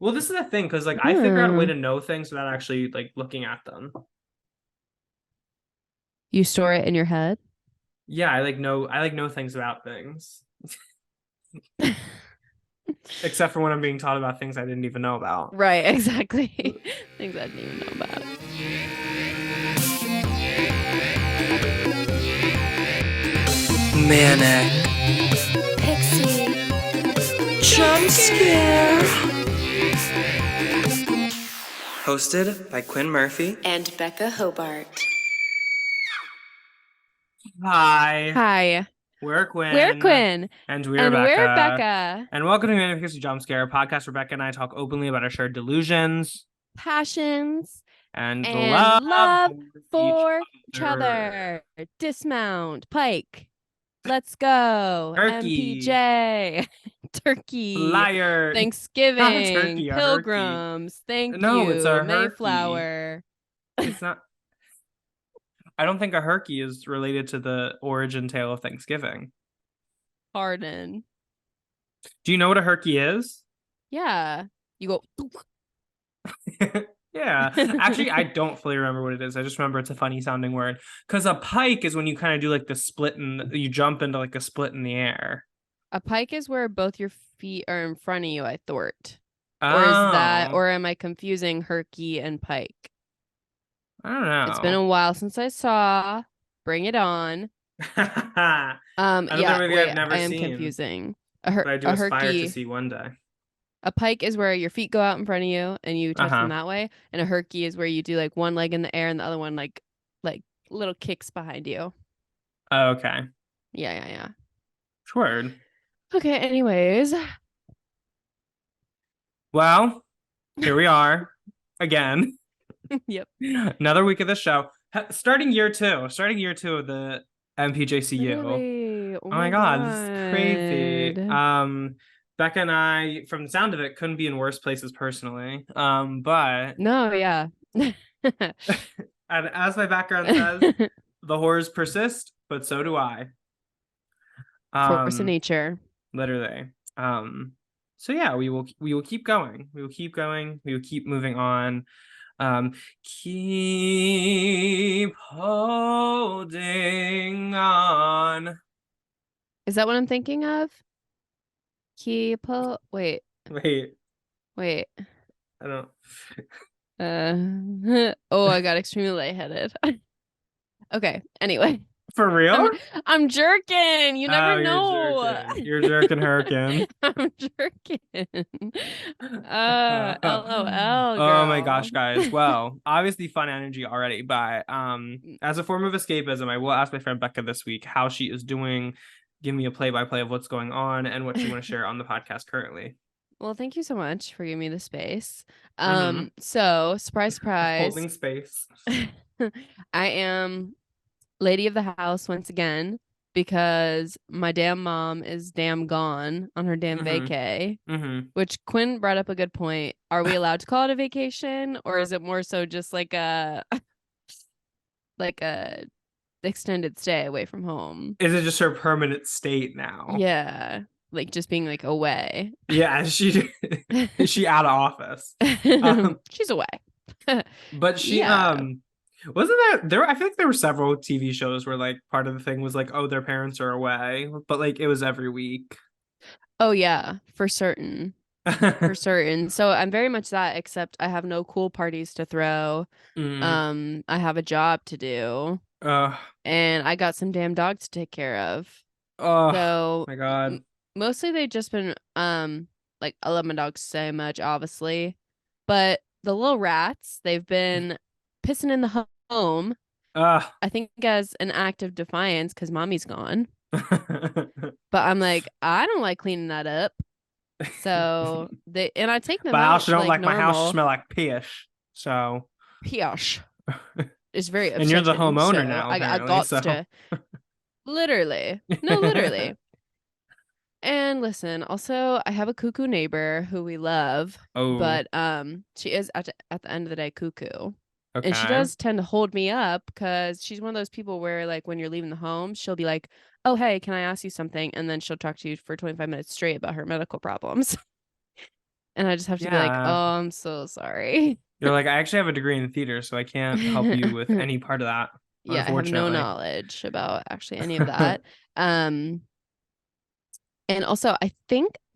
Well, this is the thing, because like I figure out a way to know things without actually like looking at them. You store it in your head? Yeah, I like know things about things. Except for when I'm being taught about things I didn't even know about. Right, exactly. Things I didn't even know about. Manic Pixie Jump Scare. Hosted by Quinn Murphy and Becca Hobart. Hi, Hi, we're we're Quinn, Quinn, and we're and we're Becca. Becca. And welcome to Manifest Jump Scare, a podcast where Becca and I talk openly about our shared delusions Passions and and love love for each for each other. other. Dismount, Pike. Let's go. Turkey, MPJ. Turkey. liar, not a Thanksgiving. turkey, a herky. Pilgrims. Thank No, it's you. a herky. Mayflower. It's not. I don't think a herky is related to the origin tale of Thanksgiving. Pardon. Do you know what a herky is? Yeah. You go. Yeah. Actually, I don't fully remember what it is. I just remember it's a funny sounding word. Because a pike is when you kind of do like the split and you jump into like a split in the air. A pike is where both your feet are in front of you, I thought. Or is that, Oh, or am I confusing herky and pike? I don't It's been know. a while since I saw Bring It On. Another Yeah, movie I've wait, never I am seen, confusing. but I do A aspire to herky, see one day. a pike is where your feet go out in front of you and you touch them Uh-huh. that way, and a herky is where you do like one leg in the air and the other one like little kicks behind you. Okay. Yeah, yeah, yeah. Word. Okay, anyways. Well, here we are again. Yep. Another week of the show. Starting year two. Starting year two of the MPJCU. Oh Really? Oh my my God, this is crazy. God. Becca and I, from the sound of it, couldn't be in worse places personally. But No, yeah. and as my background says, the horrors persist, but so do I. Force of Um, nature. literally. So yeah, we will keep going. We will keep going. We will keep moving on. Keep holding on. Is that what I'm thinking of? Wait, Wait, wait. I don't. Oh, I got extremely lightheaded. Okay, anyway. For real? I'm I'm jerking. You never Oh, you're know. jerking. You're jerking hurricane. I'm jerking. LOL, Oh my gosh, girl. guys. Well, obviously fun energy already, but as a form of escapism, I will ask my friend Becca this week how she is doing. Give me a play-by-play of what's going on and what you want to share on the podcast currently. Well, thank you so much for giving me the space. Mm-hmm. So surprise, surprise. Holding space. I am lady of the house once again because my damn mom is damn gone on her damn Mm-hmm. vacay. Mm-hmm. Which Quinn brought up a good point. Are we allowed to call it a vacation, or is it more so just like a like a extended stay away from home? Is it just her permanent state now? Yeah, like just being like away. Yeah, she out of office. Um, She's away. but she Yeah. wasn't there I feel like there were several TV shows where like part of the thing was like, oh, their parents are away, but like it was every week. Oh yeah, for certain. For certain. So I'm very much that, except I have no cool parties to throw. Mm. I have a job to do, Oh, and I got some damn dogs to take care of. oh So my God. mostly they've just been like I love my dogs so much, obviously. But the little rats, they've been pissing in the home, Ah. I think as an act of defiance because mommy's gone. But I'm like, I don't like cleaning that up. So I take them But I out also don't like like my house to normal. smell like piss. So Piosh is very and you're the upsetting. homeowner So now, I apparently. got So to literally, no, literally. And listen, also I have a cuckoo neighbor who we love, oh, but she is at the end of the day cuckoo. And she okay. does tend to hold me up because she's one of those people where like when you're leaving the home, she'll be like, "Oh, hey, can I ask you something?" And then she'll talk to you for 25 minutes straight about her medical problems. And I just have to be like, Yeah. oh, I'm so sorry. You're like, I actually have a degree in theater, so I can't help you with any part of that, Yeah, I have no unfortunately. knowledge about actually any of that. Um, and also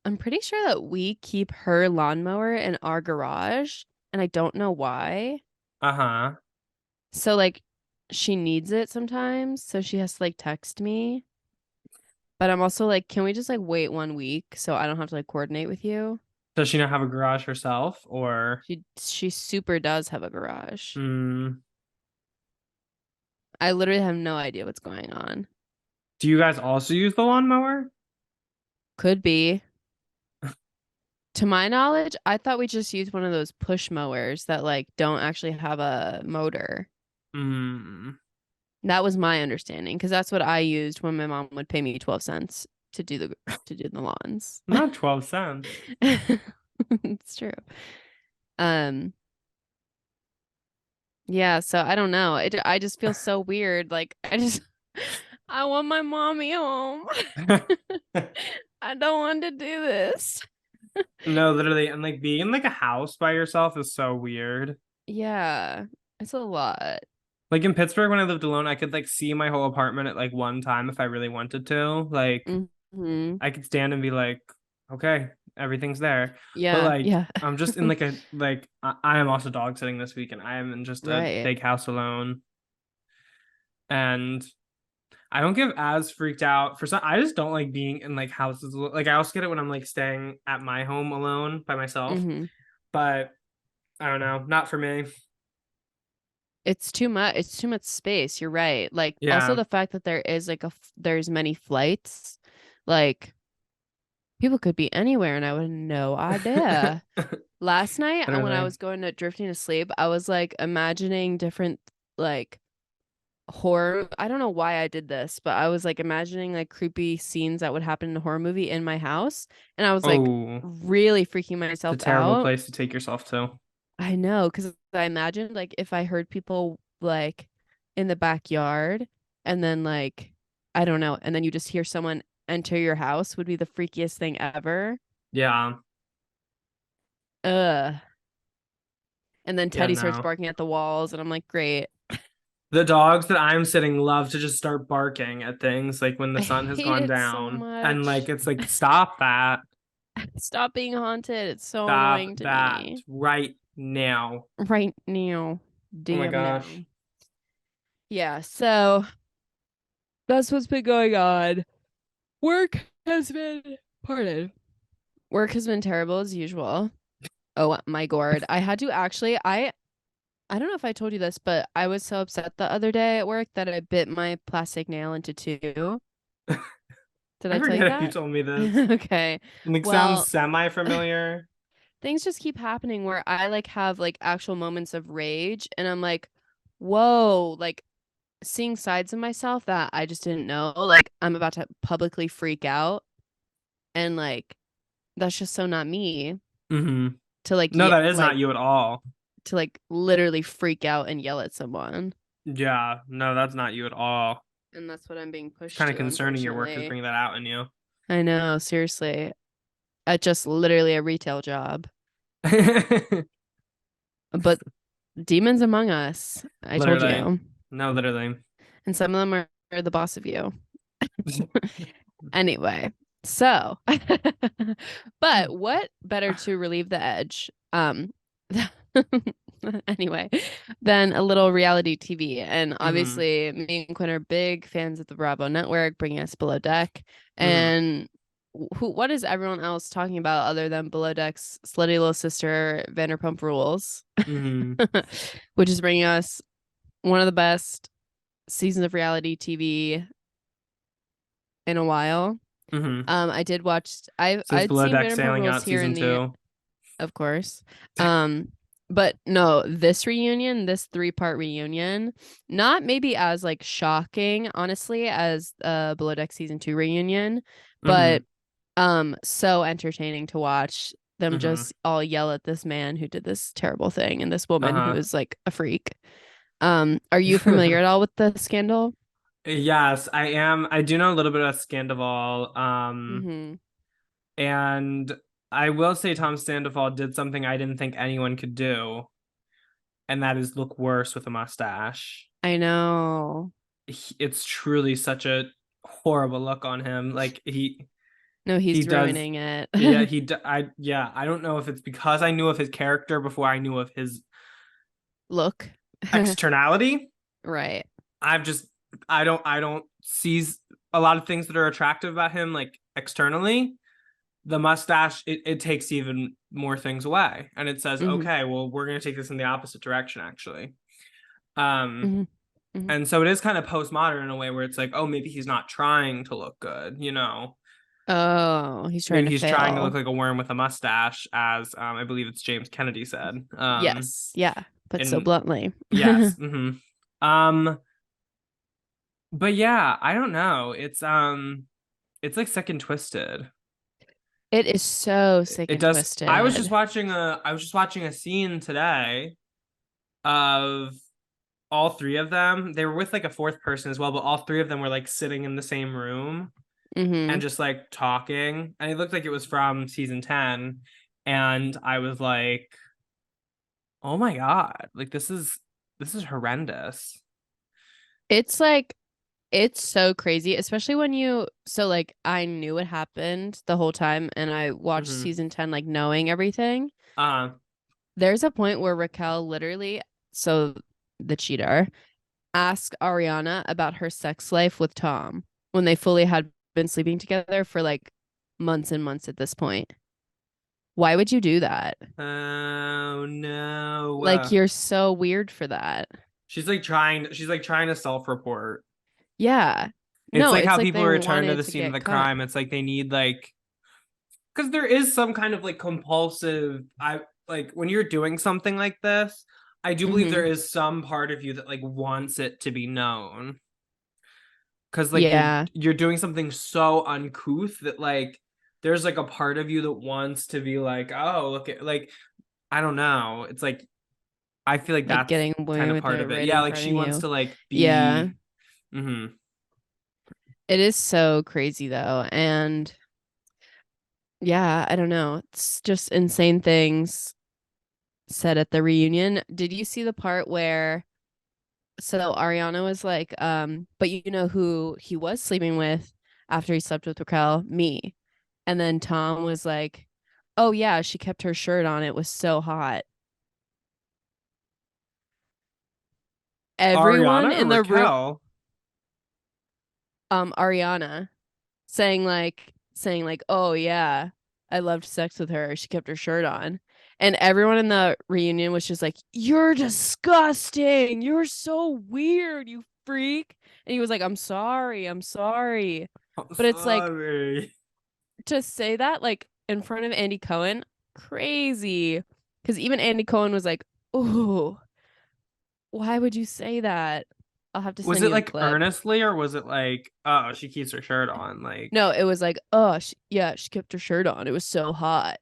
I'm pretty sure that we keep her lawnmower in our garage, and I don't know why. Uh-huh. So like she needs it sometimes, so she has to like text me. But I'm also like, can we just like wait 1 week so I don't have to like coordinate with you? Does she not have a garage herself, or? She super does have a garage. Mm, I literally have no idea what's going on. do you guys also use the lawnmower? Could be. To my knowledge, I thought we just used one of those push mowers that like don't actually have a motor. Mm, That was my understanding because that's what I used when my mom would pay me 12 cents to do the lawns. not 12 cents. It's true. Um, yeah, so I don't know. I just feel so weird. Like I want my mommy home. I don't want to do this. No, literally, and like being in like a house by yourself is so weird. Yeah, it's a lot. Like in Pittsburgh when I lived alone, I could like see my whole apartment at like one time if I really wanted to. Like Hmm. I could stand and be like, okay, everything's there. But Yeah, like yeah. I'm just in like a like I am also dog sitting this week and I am in just a Right. big house alone. And I don't get as freaked out for some. I just don't like being in like houses. Like I also get it when I'm like staying at my home alone by myself. Hmm. But I don't know, not for me. It's too much. It's too much space. You're right. Like also Yeah. the fact that there is like there's many flights, like people could be anywhere and I would have no idea. Last night when I Literally. was going to drifting to sleep, I was like imagining different like horror. I don't know why I did this, but I was like imagining like creepy scenes that would happen in a horror movie in my house, and I was like Oh, really freaking it's a myself terrible out. place to take yourself to. I know, because I imagined like if I heard people like in the backyard and then like I don't know, and then you just hear someone enter your house would be the freakiest thing ever. Yeah. Ugh. And then Yeah, Teddy starts no. barking at the walls, and I'm like, great. The dogs that I'm sitting love to just start barking at things like when the I sun has hate gone it so down. And like much. it's like stop that. Stop being haunted. It's so Stop annoying to that me. right now. Right now. Oh my Damn now. gosh. Yeah, so that's what's been going on. Work has been pardon. Work has been terrible as usual. Oh my god. I had to actually I don't know if I told you this, but I was so upset the other day at work that I bit my plastic nail into two. Did I I tell you forget if you that? told me this. Okay. Like sounds Well, semi-familiar. things just keep happening where I like have like actual moments of rage and I'm like, whoa, like seeing sides of myself that I just didn't know. Like I'm about to publicly freak out and like that's just so not me Hmm. to like No, that is not you at all. to like literally freak out and yell at someone. Yeah, no, that's not you at all. And that's what I'm being It's pushed kind of to, concerning your work is unfortunately. bringing that out in you. I know, seriously. At just literally a retail job. But demons among us. I told Literally. you. No, literally. And some of them are the boss of you. Anyway, so but what better to relieve the edge? Anyway, than a little reality TV. And Hmm. obviously me and Quinn are big fans of the Bravo network, bringing us Below Deck. Hmm. And what is everyone else talking about other than Below Deck's slutty little sister Vanderpump Rules, Hmm. which is bringing us one of the best seasons of reality TV in a while. Hmm. I did watch. Since I'd Below seen Deck Vanderpump sailing Rules out here season in the, two. of course. But no, this reunion, this 3-part reunion, not maybe as like shocking, honestly, as Below Deck season 2 reunion, Hmm. but so entertaining to watch them Hmm. just all yell at this man who did this terrible thing and this woman who Uh-huh. is like a freak. Are you familiar at all with the scandal? Yes, I am. I do know a little bit about Scandoval. Mm-hmm. And I will say Tom Sandoval did something I didn't think anyone could do, and that is look worse with a mustache. I know. It's truly such a horrible look on him. Like No, he he's does. ruining it. I don't know if it's because I knew of his character before I knew of his Look. externality. Right. I don't see a lot of things that are attractive about him, like externally. The mustache, it takes even more things away, and it says, Mhm. okay, well, we're going to take this in the opposite direction, actually. Mhm. Mhm. And so it is kind of postmodern in a way where it's like, oh, maybe he's not trying to look good, you know. Oh, he's trying Maybe to he's fail. trying to look like a worm with a mustache, as I believe it's James Kennedy said. Yes. Yeah. But so and bluntly. yes. But yeah, I don't know. It's like sick and twisted. It is so sick It and does. twisted. I was just watching a scene today of all three of them. They were with like a fourth person as well, but all three of them were like sitting in the same room and just like talking. And it looked like it was from season 10. And I was like, oh my God, like this is horrendous. It's like it's so crazy, especially when like I knew what happened the whole time and I watched season 10 like knowing everything. There's a point where Raquel literally, so the cheater, asked Ariana about her sex life with Tom when they fully had been sleeping together for like months and months at this point. Why would you do that? Oh no. Like you're so weird for that. She's like trying to self-report. Yeah. It's No, like it's how like people they return to wanted the to scene of get the caught. crime. It's like they need like, because there is some kind of like compulsive, I like when you're doing something like this, I do believe there is some part of you that like wants it to be known. Because like Yeah. you're doing something so uncouth that like there's like a part of you that wants to be like, oh, look at, like, I don't know. It's like I feel like Like that's getting kind away of with part it of it. right Yeah, in like front she of wants you. to like Yeah. be. Mm-hmm. It is so crazy though. And yeah, I don't know. It's just insane things said at the reunion. Did you see the part where so Ariana was like, but you know who he was sleeping with after he slept with Raquel? Me. And then Tom was like, oh yeah, she kept her shirt on. It was so hot. Everyone Ariana or in the room, Raquel? Ariana saying like, oh yeah, I loved sex with her. She kept her shirt on. And everyone in the reunion was just like, you're disgusting. You're so weird, you freak. And he was like, I'm sorry. I'm sorry. I'm But it's like sorry. to say that like in front of Andy Cohen, crazy. Because even Andy Cohen was like, oh, why would you say that? I'll have to Was send it you the like clip. earnestly or was it like, oh, she keeps her shirt on? Like, No, it was like, oh, yeah, she kept her shirt on. It was so hot.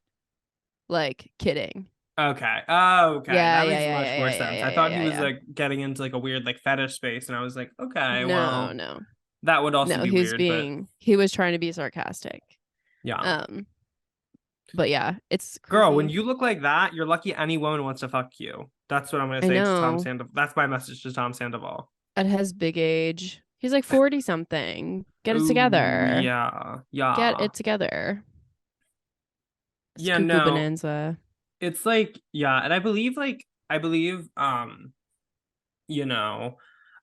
Like, kidding. okay. Oh, okay. Yeah, That yeah, makes yeah, much yeah, more yeah, yeah, sense. I yeah, yeah, thought he yeah, was yeah. like getting into like a weird like fetish space, and I was like, okay, No, well, no, that would also no. be weird, but He was trying to be sarcastic. yeah. But yeah, it's Girl, when crazy. you look like that, you're lucky any woman wants to fuck you. That's what I'm gonna I say to Tom know. Sandoval. That's my message to Tom Sandoval. At his big age. He's like 40 something. Get it Ooh, together. yeah, Get yeah, it together. It's yeah. cuckoo No, bonanza. it's like, yeah, and I believe you know,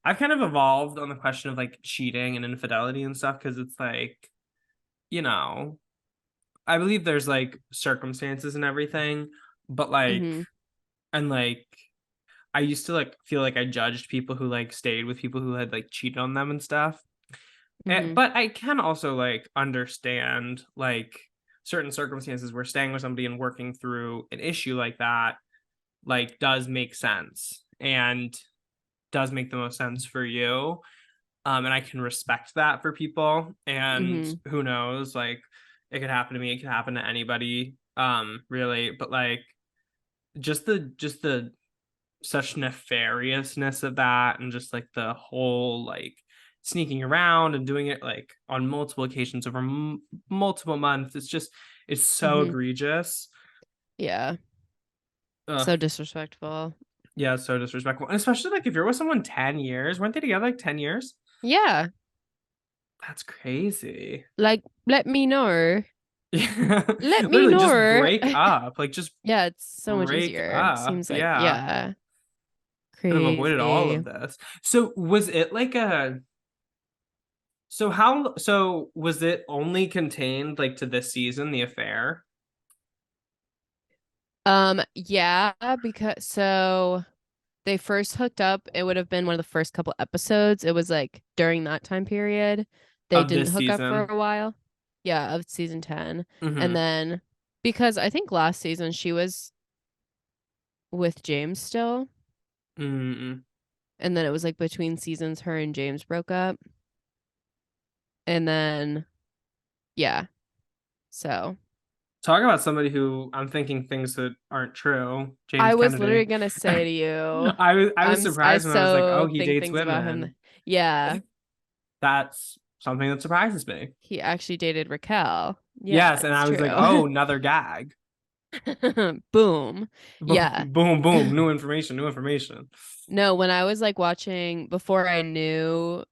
I've kind of evolved on the question of like cheating and infidelity and stuff, because it's like, you know, I believe there's like circumstances and everything, but like, Mm-hmm. and like I used to like feel like I judged people who like stayed with people who had like cheated on them and stuff. Mm-hmm. But I can also like understand like certain circumstances where staying with somebody and working through an issue like that like does make sense and does make the most sense for you. And I can respect that for people. And Mm-hmm. who knows, like it could happen to me, it could happen to anybody, really. But like just the such nefariousness of that, and just like the whole like sneaking around and doing it like on multiple occasions over multiple months, It's so Mhm. egregious. Yeah. Ugh. So disrespectful. Yeah, it's so disrespectful. And especially like if you're with someone 10 years, weren't they together like 10 years? Yeah. That's crazy. Like, let me know. Yeah. Let me Literally just know. break up. Like just Yeah, it's so much break easier. up. Seems like, Yeah. yeah. Could have avoided all Crazy. of this. So was it like a so was it only contained like to this season, the affair? Yeah, because so they first hooked up, it would have been one of the first couple episodes. It was like during that time period. They Of didn't this hook up for season. a while. Yeah, of season 10. And Mm-hmm. then because I think last season she was with James still. Mm-mm. And then it was like between seasons her and James broke up. And then yeah. So Talk about somebody who I'm thinking things that aren't true. James I was literally Kennedy. gonna say to you, I was I surprised when I was like, oh, so he think dates things about him. women. Yeah, That's something that surprises me. he actually dated Raquel. Yeah, Yes, and it's I was like, true. oh, another gag. Boom. Boom, Yeah. boom, boom. New information, new information. No, when I was like watching before I knew,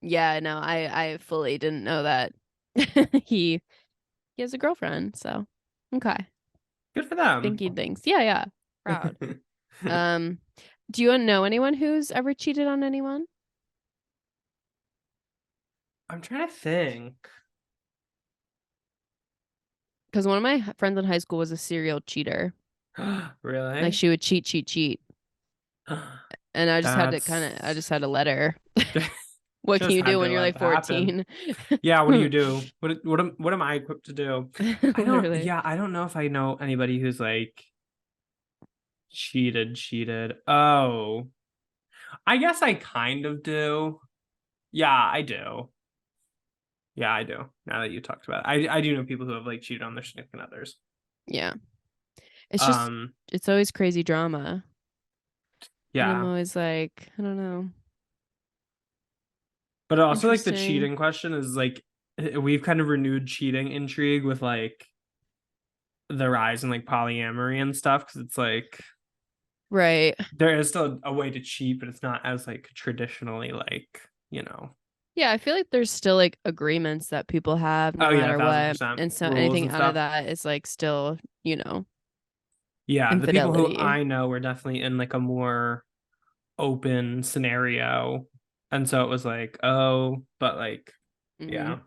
yeah, no, I fully didn't know that he he has a girlfriend. So okay, Good for them. thinking things. Yeah, yeah, proud. Um, do you know anyone who's ever cheated on anyone? I'm trying to think. Because one of my friends in high school was a serial cheater. Like Really? she would cheat, cheat, cheat, and I just had to I That's just had to let her. What can just you do had when to you're let like it happen. 14? Yeah, what do you do? What am I equipped to do? Literally. I don't know if I know anybody who's like cheated. Oh, I guess I kind of do. Yeah, I do. Yeah, I do. Now that you talked about it. I do know people who have like cheated on their significant others. Yeah. It's just Um, it's always crazy drama. And I'm yeah. always like, I don't know. But also like the Interesting. cheating question is like we've kind of renewed cheating intrigue with like the rise in like polyamory and stuff because it's like Right. there is still a way to cheat, but it's not as like traditionally like, you know. Yeah, I feel like there's still like agreements that people have no Oh yeah, matter what. 1000% And so rules anything and out of stuff. that is like still, Yeah, the people who infidelity. I know were definitely in like a more open scenario. And so it was like, oh, but like, Mm-hmm. yeah.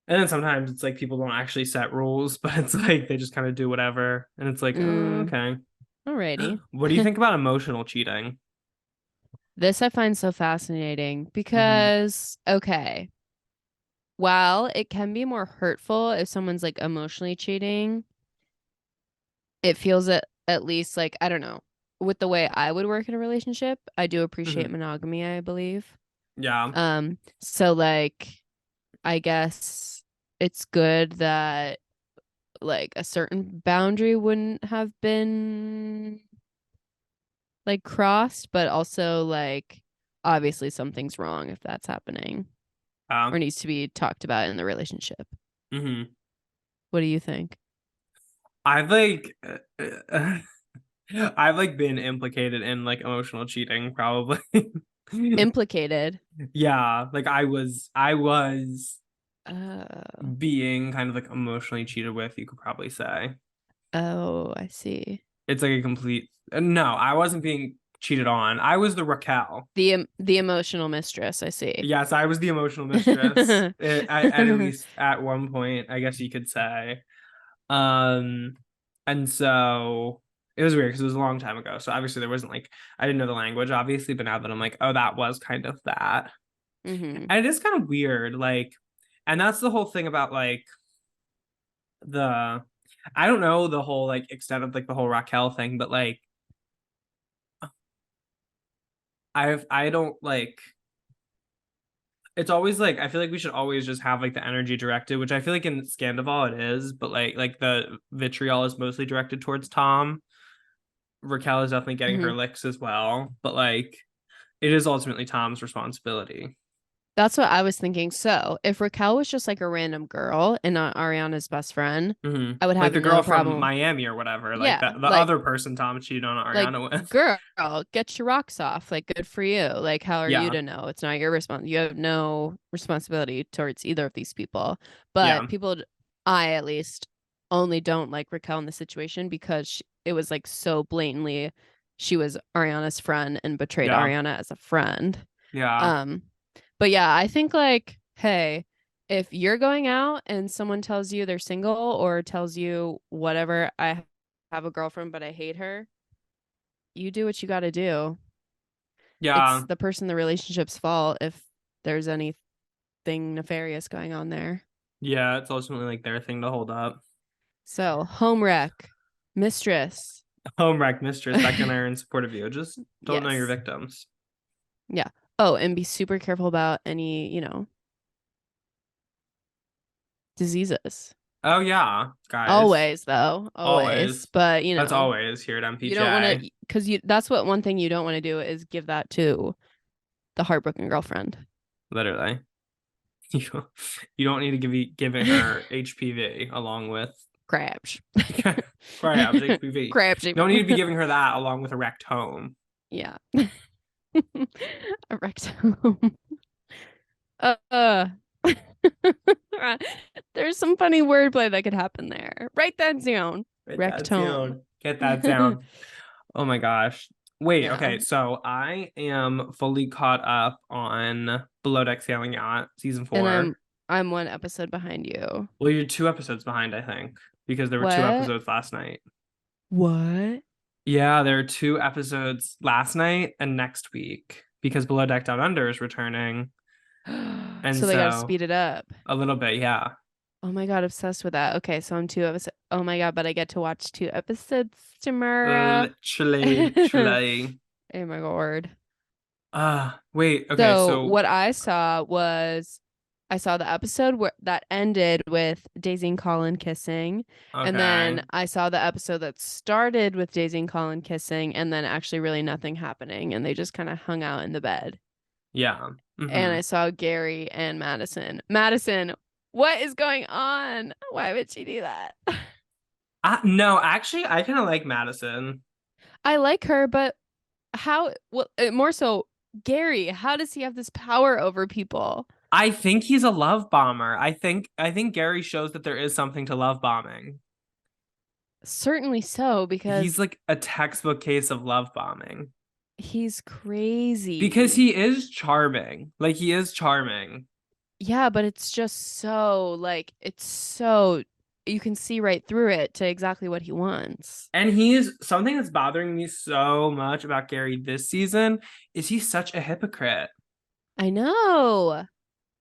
And then sometimes it's like people don't actually set rules, but it's like they just kind of do whatever. And it's like, oh, Mm, okay. alrighty. What do you think about emotional cheating? This I find so fascinating Mm-hmm. because, okay, while it can be more hurtful if someone's like emotionally cheating, it feels at least like, I don't know, with the way I would work in a relationship, I do appreciate Mm-hmm. monogamy, I believe. Yeah. So like, I guess it's good that like a certain boundary wouldn't have been like crossed, but also like obviously something's wrong if that's happening or needs to be talked about in the relationship. Mm-hmm. What do you think? I've like I've like been implicated in like emotional cheating probably. Implicated. Yeah, like I was Oh, being kind of like emotionally cheated with, you could probably say. oh, I see. It's like a complete no, I wasn't being cheated on. I was the Raquel. The emotional mistress, I see. Yes, I was the emotional mistress at least at one point, I guess you could say. Um, and so it was weird because it was a long time ago. So obviously there wasn't like I didn't know the language, obviously, but now that I'm like, oh, that was kind of that. Mm-hmm. And it is kind of weird, like, and that's the whole thing about like the I don't know the whole like extent of like the whole Raquel thing, but like I don't like it's always like I feel like we should always just have like the energy directed, which I feel like in Scandoval it is, but like the vitriol is mostly directed towards Tom. Raquel is definitely getting Mm-hmm. her licks as well, but like it is ultimately Tom's responsibility. That's what I was thinking. So if Raquel was just like a random girl and not Ariana's best friend, Mhm. I would Like have the no girl from problem. Miami or whatever, like Yeah, that the like other person Tom cheated on like Ariana with. girl, get your rocks off. Like good for you. Like how are you Yeah. to know? It's not your response. You have no responsibility towards either of these people. Yeah. But I at least only don't like Raquel in the situation because it was like so blatantly she was Ariana's friend and betrayed Yeah. Ariana as a friend. Yeah. Um, but yeah, I think like, hey, if you're going out and someone tells you they're single or tells you whatever, I have a girlfriend, but I hate her, you do what you got to do. It's Yeah. the person in the relationship's fault if there's anything nefarious going on there. Yeah. It's ultimately like their thing to hold up. So, home wreck, mistress. Home wreck mistress, Becca and I are in support of you. Just don't know your Yes. victims. Yeah. Oh, and be super careful about any, diseases. Oh yeah, guys. Always, though. Always. Always. But, That's always here at you don't want MPJ. to, because that's what one thing you don't want to do is give that to the heartbroken girlfriend. Literally. You don't need to be giving her HPV along with Crabs. crabs, HPV. Crabs. You don't need to be giving her that along with a wrecked home. Yeah. A rectum. Uh, there's some funny wordplay that could happen there. Write that down. Get that Rectome. down. Get that down. Oh my gosh. Wait, Yeah. okay, so I am fully caught up on Below Deck Sailing Yacht season 4. And I'm one episode behind you. Well, you're 2 episodes behind, I think, because there were 2 What? episodes last night. What? Yeah, there are 2 episodes last night and next week because Below Deck Down Under is returning. And So they gotta so speed it up. a little bit, yeah. Oh my god, obsessed with that. Okay, so I'm 2 episodes. Oh my god, but I get to watch 2 episodes tomorrow. Literally. Oh my god. Wait, okay, So so what I saw was I saw the episode that ended with Daisy and Colin kissing. And then okay. I saw the episode that started with Daisy and Colin kissing and then actually really nothing happening. And they just kind of hung out in the bed. Yeah. And I saw Gary and Madison. Madison, what is going on? Why would she do that? No, actually, I kind of like Madison. I like her, but more so Gary, how does he have this power over people? I think he's a love bomber. I think Gary shows that there is something to love bombing. Certainly so, because He's like a textbook case of love bombing. he's crazy. Because he is charming. Like he is charming. Yeah, but it's just so you can see right through it to exactly what he wants. And he's something that's bothering me so much about Gary this season is he's such a hypocrite I know.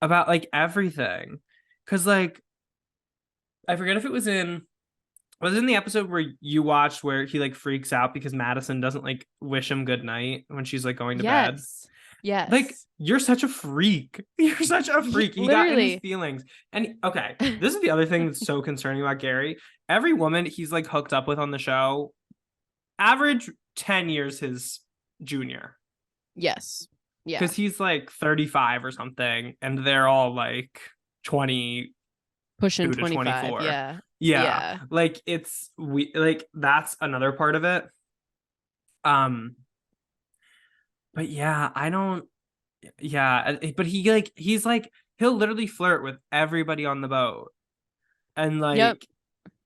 about like everything. Cause like I forget if it was in the episode where you watched where he like freaks out because Madison doesn't like wish him good night when she's like going to bed. Yes. Like, you're such a freak. You're such a freak. He got in his feelings. And okay, this is the other thing that's so concerning about Gary. Every woman he's like hooked up with on the show, average 10 years his junior. Yes. Yeah. Because he's like 35 or something, and they're all like 20, pushing to 25. 24. Yeah. Yeah. Like like that's another part of it. But yeah, I don't. Yeah, but he's like he'll literally flirt with everybody on the boat, and like, Yep.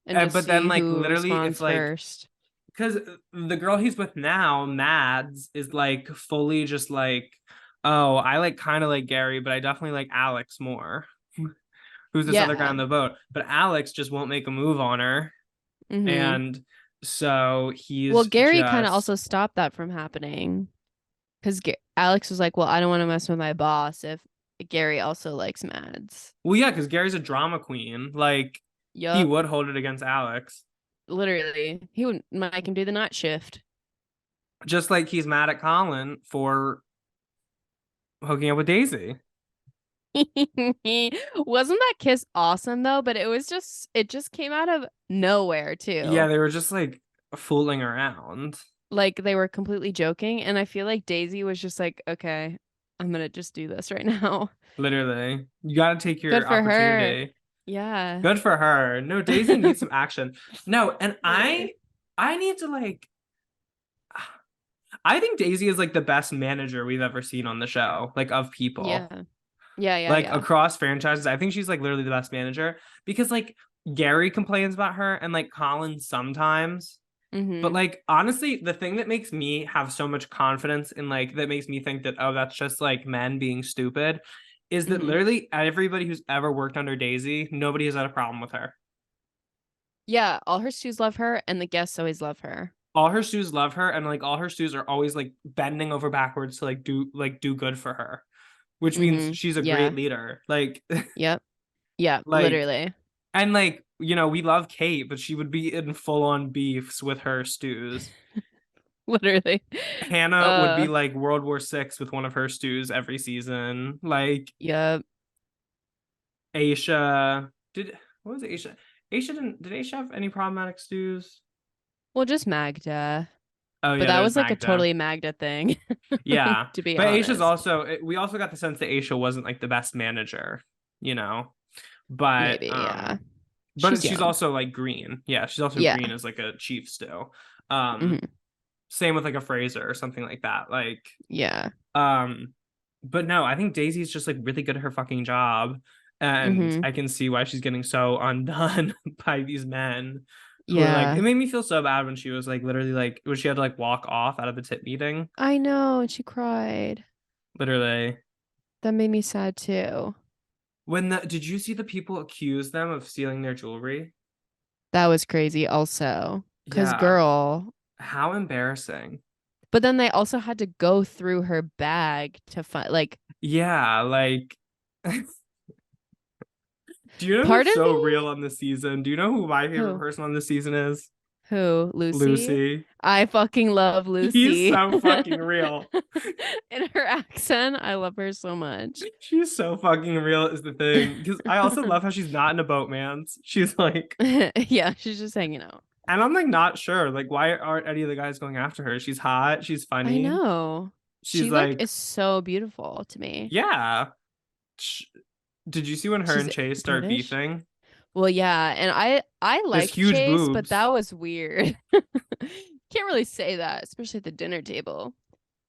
And but then like who literally it's like first. because the girl he's with now, Mads, is like fully just like, oh, I like kind of like Gary, but I definitely like Alex more. Who's this other guy on the boat? But Alex just won't make a move on her, and so he's Gary kind of also stopped that from happening. Because Alex was like, well, I don't want to mess with my boss if Gary also likes Mads. Well, yeah, because Gary's a drama queen. Like, he would hold it against Alex. Literally. He would make him do the night shift. Just like he's mad at Colin for hooking up with Daisy. Wasn't that kiss awesome, though? But it just came out of nowhere, too. Yeah, they were just, like, fooling around. Like, they were completely joking, and I feel like Daisy was just like, okay, I'm gonna just do this right now. Literally. You gotta take your Good for her. opportunity. Yeah. Good for her. No, Daisy needs some action. No, and Literally. I need to like I think Daisy is like the best manager we've ever seen on the show, like of people. Yeah. Yeah. Like across franchises. I think she's like literally the best manager because like Gary complains about her and like Colin sometimes. But like honestly, the thing that makes me have so much confidence in like that makes me think that oh that's just like men being stupid is that literally everybody who's ever worked under Daisy, nobody has had a problem with her. Yeah, all her stews love her and the guests always love her. All her stews love her and like all her stews are always like bending over backwards to like do good for her, which means she's a great leader. Like Yep. Yeah, like literally. and like, you know, we love Kate, but she would be in full-on beefs with her stews. Literally. Hannah would be like World War VI with one of her stews every season. Like, yep. Aisha what was it? Did Aisha have any problematic stews? Well, just Magda. Oh yeah, but that was like Magda. a totally Magda thing. Yeah. To be but honest. Aisha's also we also got the sense that Aisha wasn't like the best manager, you know. But maybe, yeah. But she's also like green. Yeah, she's also green as like a chief stew. Same with like a Fraser or something like that. Like yeah. But no, I think Daisy's just like really good at her fucking job. And I can see why she's getting so undone by these men. Who are like, it made me feel so bad when she was like literally like when she had to like walk off out of the tip meeting. I know, and she cried. Literally. That made me sad too. Did you see the people accuse them of stealing their jewelry? That was crazy also. Because girl. How embarrassing. But then they also had to go through her bag to find like. Yeah, like do you know who's so real on this season? Do you know who my favorite person on this season is? Who? Lucy? Lucy. I fucking love Lucy. He's so fucking real. In her accent, I love her so much. She's so fucking real is the thing. Because I also love how she's not in a boatman's. She's like yeah, she's just hanging out. And I'm like not sure. Like, why aren't any of the guys going after her? She's hot. She's funny. I know. She like is so beautiful to me. Yeah. Did you see when her and Chase start beefing? Well, yeah, and I like Chase, boobs. but that was weird. Can't really say that, especially at the dinner table.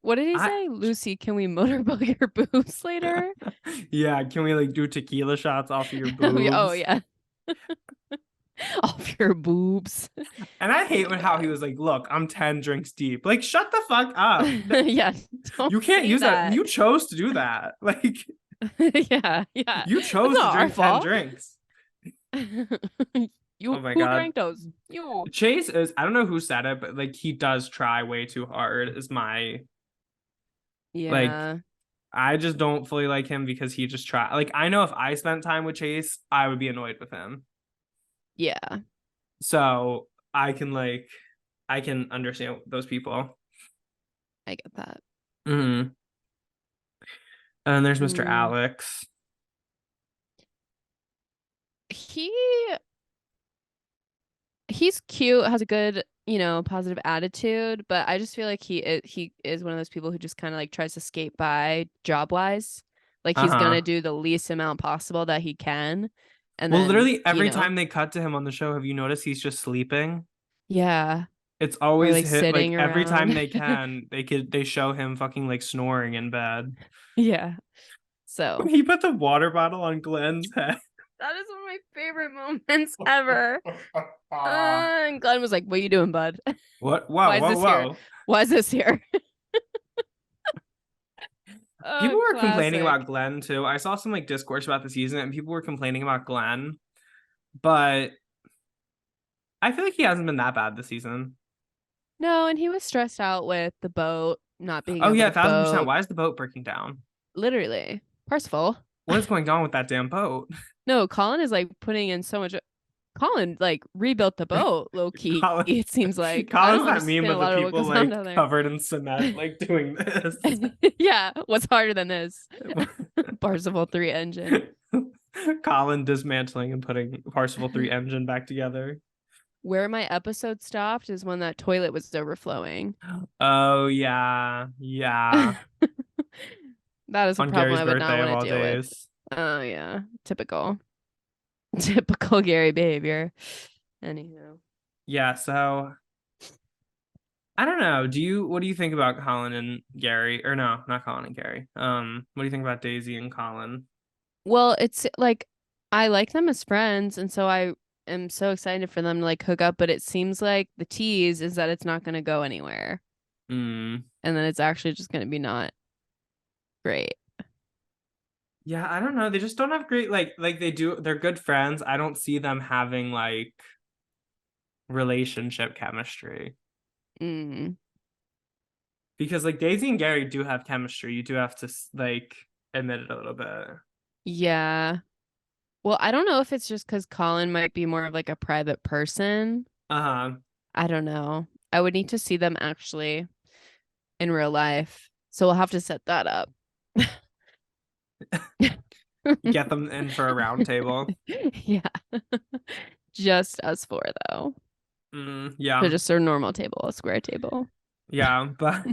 What did he say? Lucy, can we motorbug your boobs later? Yeah, can we like do tequila shots off of your boobs? Oh yeah. Off your boobs. And I hate how he was like, look, I'm 10 drinks deep. Like, shut the fuck up. Yeah. You can't use that. You chose to do that. Like yeah. You chose to drink 10 drinks. Oh my God. Drank those? You. Chase is, I don't know who said it, but like he does try way too hard is my like I just don't fully like him because he just try like I know if I spent time with Chase, I would be annoyed with him. Yeah. So I can understand those people. I get that. And there's Mr. Alex. He's cute, has a good, positive attitude, but I just feel like he is one of those people who just kind of like tries to skate by job wise. Like he's gonna do the least amount possible that he can. And then, literally every time they cut to him on the show, have you noticed he's just sleeping? Yeah. It's always like sitting like every time they around. can, they show him fucking like snoring in bed. Yeah. So he put the water bottle on Glenn's head. That is one of my favorite moments ever. And Glenn was like, "What are you doing, bud? What? Whoa. Why is this here?" People were complaining about Glenn too. I saw some like discourse about the season and people were complaining about Glenn, but I feel like he hasn't been that bad this season. No, and he was stressed out with the boat not being. Oh yeah, 1000%. Why is the boat breaking down? Literally, Parsifal. What is going on with that damn boat? No, Colin is like putting in so much. Colin like rebuilt the boat low key. It seems like Colin's that meme of the people like covered in cement like doing this. Yeah, what's harder than this? Parsifal 3 engine. Colin dismantling and putting Parsifal 3 engine back together. Where my episode stopped is when that toilet was overflowing. Oh yeah. That is a on problem Gary's I would not birthday of want all to deal with. days. Oh yeah, typical. Typical Gary behavior. Anywho. Yeah, so I don't know. What do you think about Colin and Gary? Or no, not Colin and Gary. What do you think about Daisy and Colin? Well, it's like I like them as friends, and so I am so excited for them to like hook up, but it seems like the tease is that it's not gonna go anywhere. Mm. And then it's actually just gonna be not great. Yeah, I don't know. They just don't have great they're good friends. I don't see them having like relationship chemistry. Mm. Because like Daisy and Gary do have chemistry. You do have to like admit it a little bit. Yeah. Well, I don't know if it's just because Colin might be more of like a private person. Uh-huh. I don't know. I would need to see them actually in real life. So we'll have to set that up. Get them in for a round table. Yeah. Just us four though. So Yeah. just a normal table, a square table. Yeah, but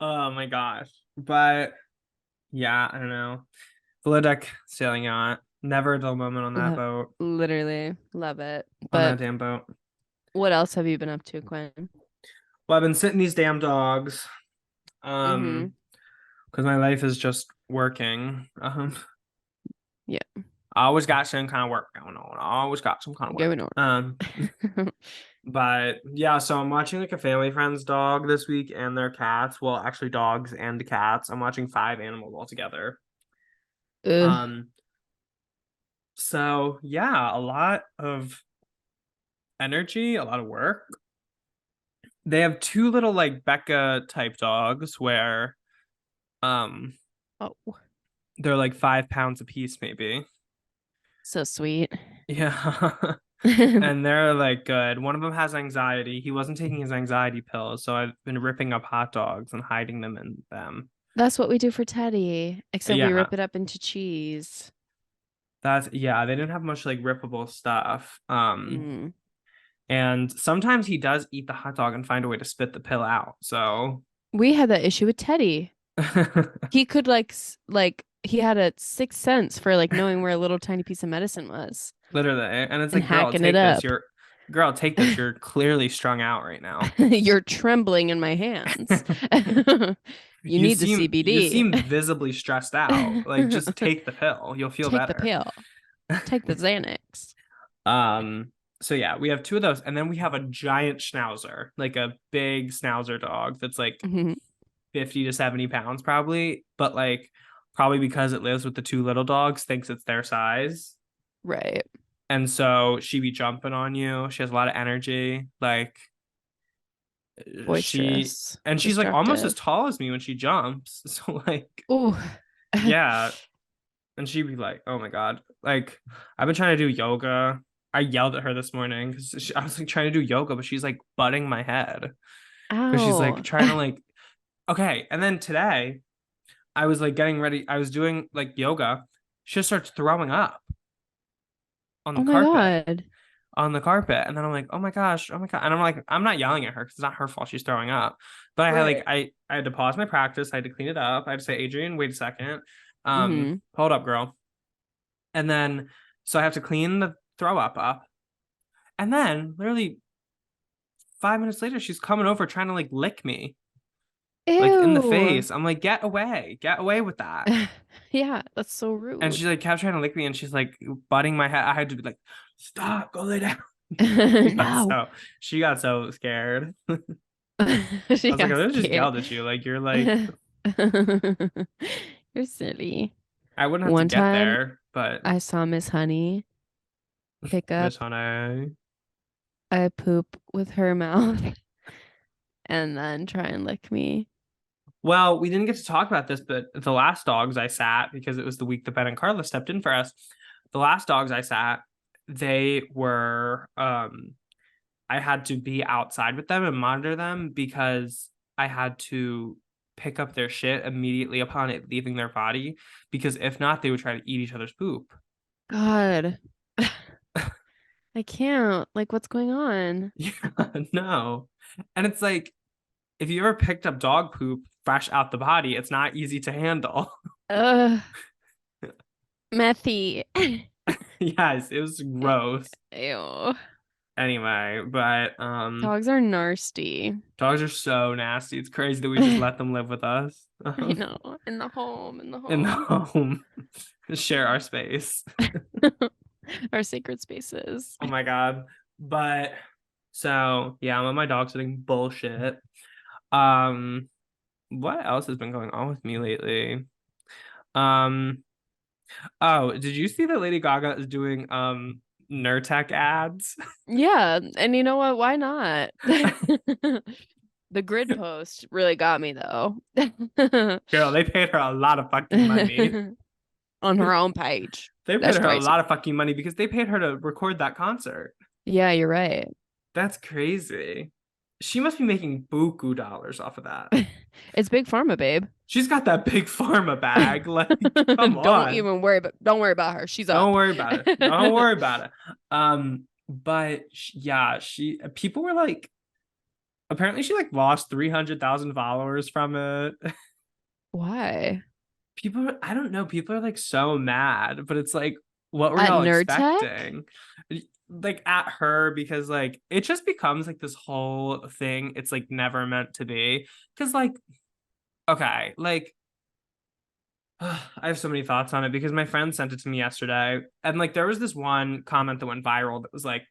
oh my gosh. But yeah, I don't know. Below deck sailing yacht. Never a dull moment on that boat. Literally love it. On that But damn boat. what else have you been up to, Quinn? Well, I've been sitting these damn dogs. Mm-hmm. Because my life is just working. Yeah. I always got some kind of work going on. I always got some kind of work. Going on. But yeah, so I'm watching like a family friend's dog this week and their cats. Well, actually dogs and cats. I'm watching 5 animals all together. Ugh. So yeah, a lot of energy, a lot of work. They have 2 little like Becca type dogs where um Oh, they're like 5 pounds a piece maybe. so sweet. Yeah. And they're like good. One of them has anxiety. He wasn't taking his anxiety pills, so I've been ripping up hot dogs and hiding them in them. That's what we do for Teddy, except we Yeah. rip it up into cheese. They didn't have much like rippable stuff. Mm. And sometimes he does eat the hot dog and find a way to spit the pill out. So We had that issue with Teddy. He could like he had a sixth sense for like knowing where a little tiny piece of medicine was. literally, and it's And like, girl, hacking take it this. up. Take this. You're clearly strung out right now. You're trembling in my hands. You need the CBD. You seem visibly stressed out. Like, just take the pill. You'll feel Take better. the pill. Take the Xanax. So yeah, we have 2 of those, and then we have a giant schnauzer, like a big schnauzer dog that's like 50 to 70 pounds probably, but like probably because it lives with the 2 little dogs, thinks it's their size. Right. And so she be jumping on you. She has a lot of energy. Like Boisterous. she's like almost as Destructive. tall as me when she jumps. So like, Ooh. yeah. And she'd be like, oh my God. Like, I've been trying to do yoga. I yelled at her this morning because I was like trying to do yoga, but she's like butting my head. Because she's like Ow. trying to like, okay. And then today, I was like getting ready. I was doing like yoga. She just starts throwing up on the Oh my carpet. God. On the carpet. And then I'm like, oh my gosh, oh my God. And I'm like, I'm not yelling at her because it's not her fault she's throwing up. But I had like, I had to pause my practice. I had to clean it up. I had to say, Adrian, wait a second. Hold up, girl. And then, so I have to clean the throw up. And then literally 5 minutes later, she's coming over trying to like lick me. Ew. Like in the face. I'm like, get away with that. Yeah, that's so rude. And she like kept trying to lick me and she's like butting my head. I had to be like, stop, go lay down. No. She got so scared. I was like, I just yelled at you. Like, you're like, you're silly. I wouldn't have One to get time, there, but I saw Miss Honey pick up Miss Honey. a poop with her mouth and then try and lick me. Well, we didn't get to talk about this, but the last dogs I sat, because it was the week that Ben and Carla stepped in for us. The last dogs I sat, they were I had to be outside with them and monitor them because I had to pick up their shit immediately upon it leaving their body, because if not, they would try to eat each other's poop. God. I can't. Like, what's going on? Yeah, no. And it's like, if you ever picked up dog poop fresh out the body, it's not easy to handle. Ugh. Methy. Yes, it was gross. Ew. Anyway, but Dogs are nasty. dogs are so nasty. It's crazy that we just let them live with us. I know. In the home. In the home. Share our space. Our sacred spaces. Oh my God. But so yeah, I'm on my dog sitting bullshit. What else has been going on with me lately? Oh, did you see that Lady Gaga is doing Nurtec ads? Yeah, and you know what? Why not? The grid post really got me though. Girl, they paid her a lot of fucking money. On her own page. They paid That's her a crazy. lot of fucking money because they paid her to record that concert. Yeah, you're right. That's crazy. She must be making buku dollars off of that. It's big pharma, babe. She's got that big pharma bag. Like, come on. Don't worry about her. She's Don't up. worry about it. Don't worry about it. But yeah, people were like, apparently she like lost 300,000 followers from it. Why? I don't know, people are like so mad, but it's like, what were At y'all Nurtec? expecting? Like at her, because like it just becomes like this whole thing. It's like never meant to be. Because like, okay, like I have so many thoughts on it because my friend sent it to me yesterday, and like there was this one comment that went viral that was like,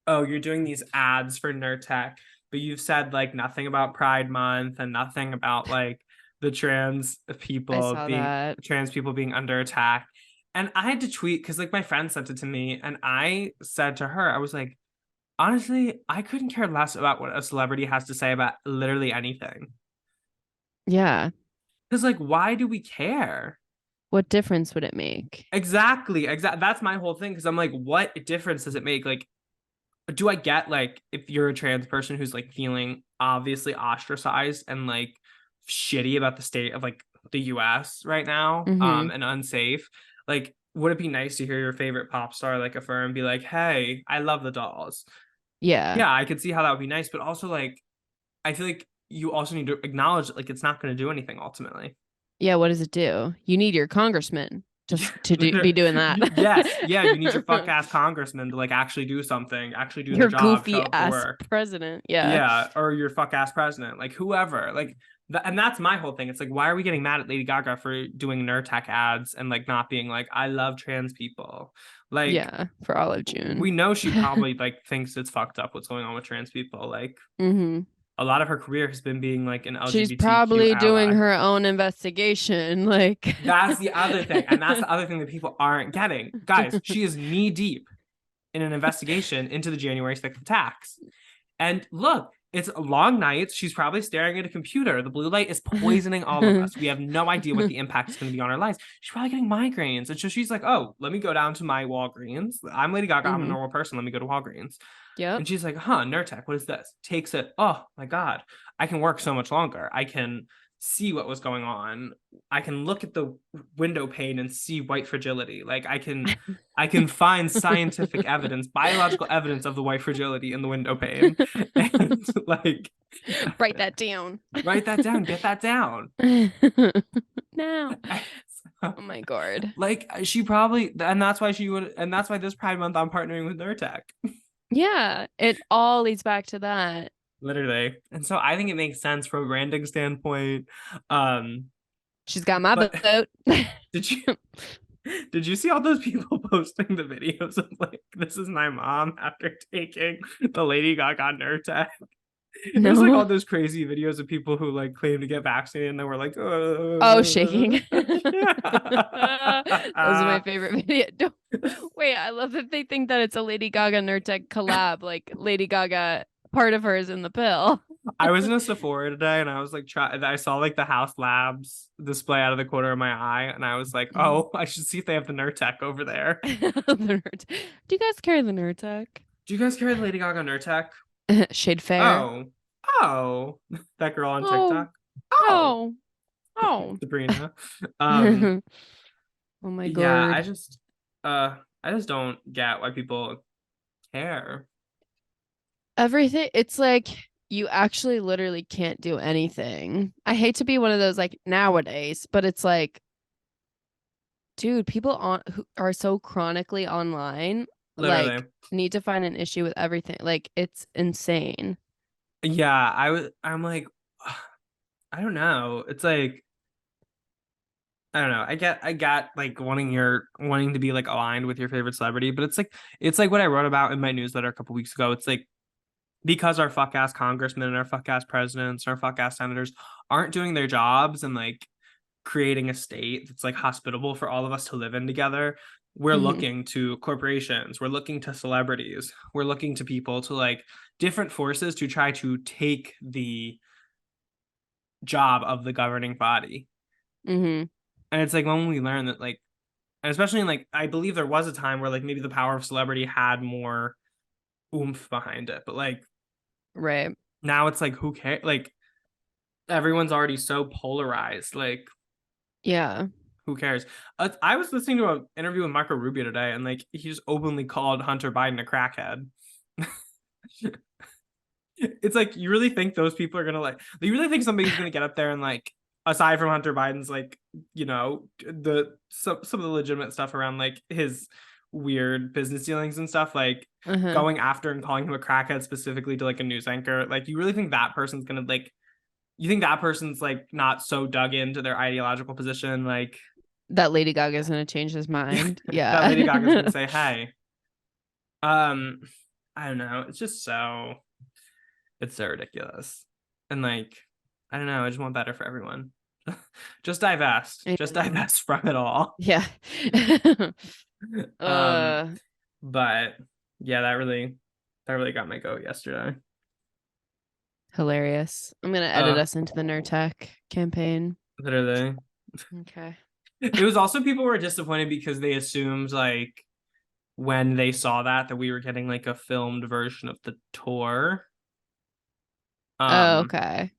oh, you're doing these ads for Nurtec, but you've said like nothing about Pride Month and nothing about like the trans people being under attack. And I had to tweet because like my friend sent it to me, and I said to her, I was like, honestly, I couldn't care less about what a celebrity has to say about literally anything. Yeah. Because like, why do we care? What difference would it make? Exactly. That's my whole thing. Because I'm like, what difference does it make? Like, do I get like if you're a trans person who's like feeling obviously ostracized and like shitty about the state of like the US right now, and unsafe, like would it be nice to hear your favorite pop star like affirm and be like, hey, I love the dolls? Yeah, I could see how that would be nice, but also like I feel like you also need to acknowledge that like it's not going to do anything ultimately. Yeah, what does it do? You need your congressman be doing that. Yes, yeah, you need your fuck ass congressman to like actually do something, actually do your their job, goofy show up ass to work. president. Yeah, or your fuck ass president, like whoever, like and that's my whole thing. It's like, why are we getting mad at Lady Gaga for doing Nurtec ads and like not being like, I love trans people? Like, yeah, for Olive June. We know she probably like thinks it's fucked up what's going on with trans people. Like, a lot of her career has been being like an LGBTQ She's probably ally. doing her own investigation. Like, that's the other thing, and that's the other thing that people aren't getting, guys. She is knee deep in an investigation into the January 6th attacks. And look, it's long nights. She's probably staring at a computer. The blue light is poisoning all of us. We have no idea what the impact is going to be on our lives. She's probably getting migraines. And so she's like, oh, let me go down to my Walgreens. I'm Lady Gaga. I'm a normal person. Let me go to Walgreens. Yeah. And she's like, Nurtec, what is this? Takes it. Oh my God. I can work so much longer. I can see what was going on. I can look at the window pane and see white fragility. Like I can find scientific evidence, biological evidence of the white fragility in the window pane. And like write that down. Write that down. Get that down. Now. Oh my God. Like she probably, and that's why this Pride Month I'm partnering with Nurtec. Yeah, it all leads back to that. Literally. And so I think it makes sense from a branding standpoint. She's got my vote. Did you see all those people posting the videos of like, this is my mom after taking the Lady Gaga Nurtec? There's like all those crazy videos of people who like claim to get vaccinated and they were like, oh, shaking. Those are my favorite video. Wait, I love that they think that it's a Lady Gaga Nurtec collab, like Lady Gaga part of her is in the pill. I was in a Sephora today and I was like, I saw like the House Labs display out of the corner of my eye, and I was like, oh, I should see if they have the Nurtec over there. Do you guys carry the Nurtec? Do you guys carry the Lady Gaga Nurtec? Shade Fair. Oh, that girl on TikTok. Oh, Sabrina. Oh my God. Yeah, I just don't get why people care. Everything. It's like you actually literally can't do anything. I hate to be one of those like nowadays, but it's like, dude, people on who are so chronically online, Literally. like need to find an issue with everything. Like it's insane. Yeah, I'm like, I don't know. It's like, I don't know. I got like wanting to be like aligned with your favorite celebrity, but it's like what I wrote about in my newsletter a couple weeks ago. It's like because our fuck ass congressmen and our fuck ass presidents and our fuck ass senators aren't doing their jobs and like creating a state that's like hospitable for all of us to live in together. We're looking to corporations, we're looking to celebrities, we're looking to people, to like different forces to try to take the job of the governing body. Mm-hmm. And it's like when we learn that like, and especially in like, I believe there was a time where like maybe the power of celebrity had more oomph behind it, but like Right. now it's like who cares? Like everyone's already so polarized. Like Yeah. who cares? I was listening to an interview with Marco Rubio today, and like he just openly called Hunter Biden a crackhead. It's like you really think those people are gonna like? You really think somebody's gonna get up there and like, aside from Hunter Biden's like, the some of the legitimate stuff around like his weird business dealings and stuff, like Uh-huh. going after and calling him a crackhead specifically to like a news anchor, like you really think that person's gonna like? You think that person's like not so dug into their ideological position, like That Lady Gaga's gonna change his mind. that Lady Gaga's Yeah. gonna say, "Hey, um, I don't know." It's so ridiculous, and like, I don't know. I just want better for everyone. Just Amen. divest from it all. Yeah. Um, uh but yeah, that really got my goat yesterday. Hilarious. I'm gonna edit us into the Nurtec campaign. Literally. Okay. It was also people were disappointed because they assumed like when they saw that we were getting like a filmed version of the tour. Oh, Um, okay.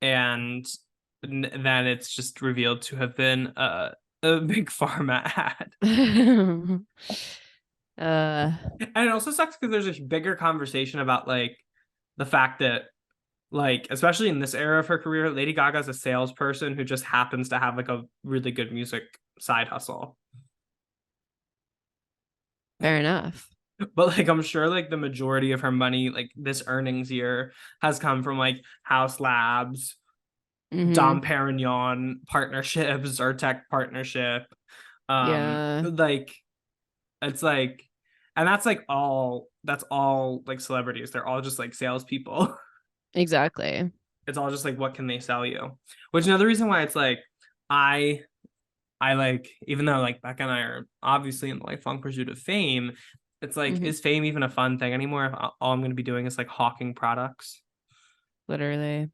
and then it's just revealed to have been a big pharma ad. uh And it also sucks because there's a bigger conversation about like the fact that like especially in this era of her career, Lady Gaga's a salesperson who just happens to have like a really good music side hustle. Fair enough. But like I'm sure like the majority of her money like this earnings year has come from like House Labs, Mm-hmm. Dom Perignon partnerships or tech partnership. Yeah, Like it's like, and that's all like celebrities. They're all just like salespeople. exactly. It's all just like what can they sell you? Which is another reason why it's like I I like, even though like Becca and I are obviously in the lifelong pursuit of fame, it's like, Mm-hmm. is fame even a fun thing anymore if all I'm going to be doing is like hawking products? Literally.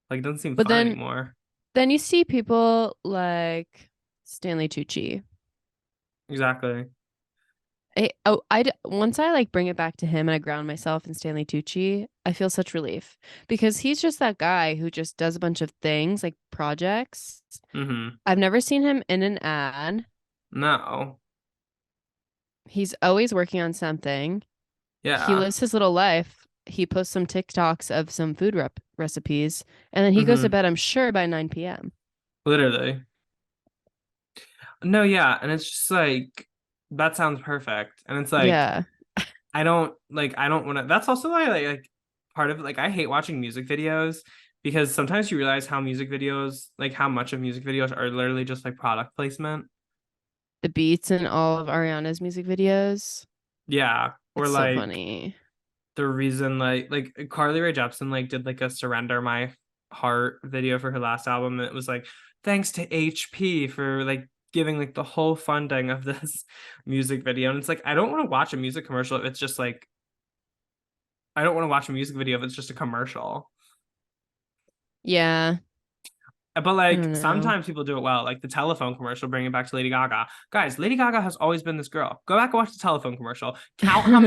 Like, it doesn't seem But fun then anymore. you see people like Stanley Tucci. Exactly. Once I like bring it back to him and I ground myself in Stanley Tucci, I feel such relief because he's just that guy who just does a bunch of things like projects. Mm-hmm. I've never seen him in an ad. No. He's always working on something. He Yeah. lives his little life. He posts some TikToks of some food recipes and then he goes to Mm-hmm. bed, I'm sure, by 9 p.m. Literally. No, yeah. And it's just like, that sounds perfect. And it's like, Yeah. I don't want to, that's also why like part of it, like, I hate watching music videos because sometimes you realize how music videos, like, how much of music videos are literally just like product placement. The beats in all of Ariana's music videos. Yeah. Or It's so like funny. the reason like Carly Rae Jepsen like did like a Surrender My Heart video for her last album. And it was like, thanks to HP for like giving like the whole funding of this music video. And it's like, I don't want to watch a music commercial if it's just like, I don't want to watch a music video if it's just a commercial. Yeah. But I like don't know. sometimes people do it well, like the telephone commercial, bring it back to Lady Gaga. Guys, Lady Gaga has always been this girl. Go back and watch the telephone commercial. Count how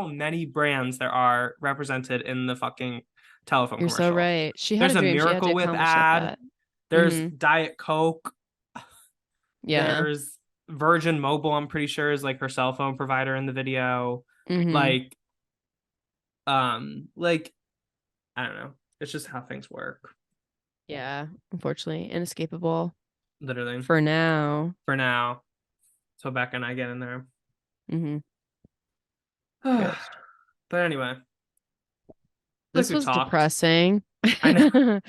many brands there are represented in the fucking telephone You're so commercial. right. She had a There's a dream. She had to Miracle Whip accomplish ad. that. There's Mm-hmm. Diet Coke. Yeah. There's Virgin Mobile, I'm pretty sure, is like her cell phone provider in the video. Mm-hmm. Like Like, I don't know. It's just how things work. Yeah, unfortunately, inescapable Literally. for now. For now. So Becca and I get in there. Mm-hmm. But anyway. This We've was talked. depressing. I know.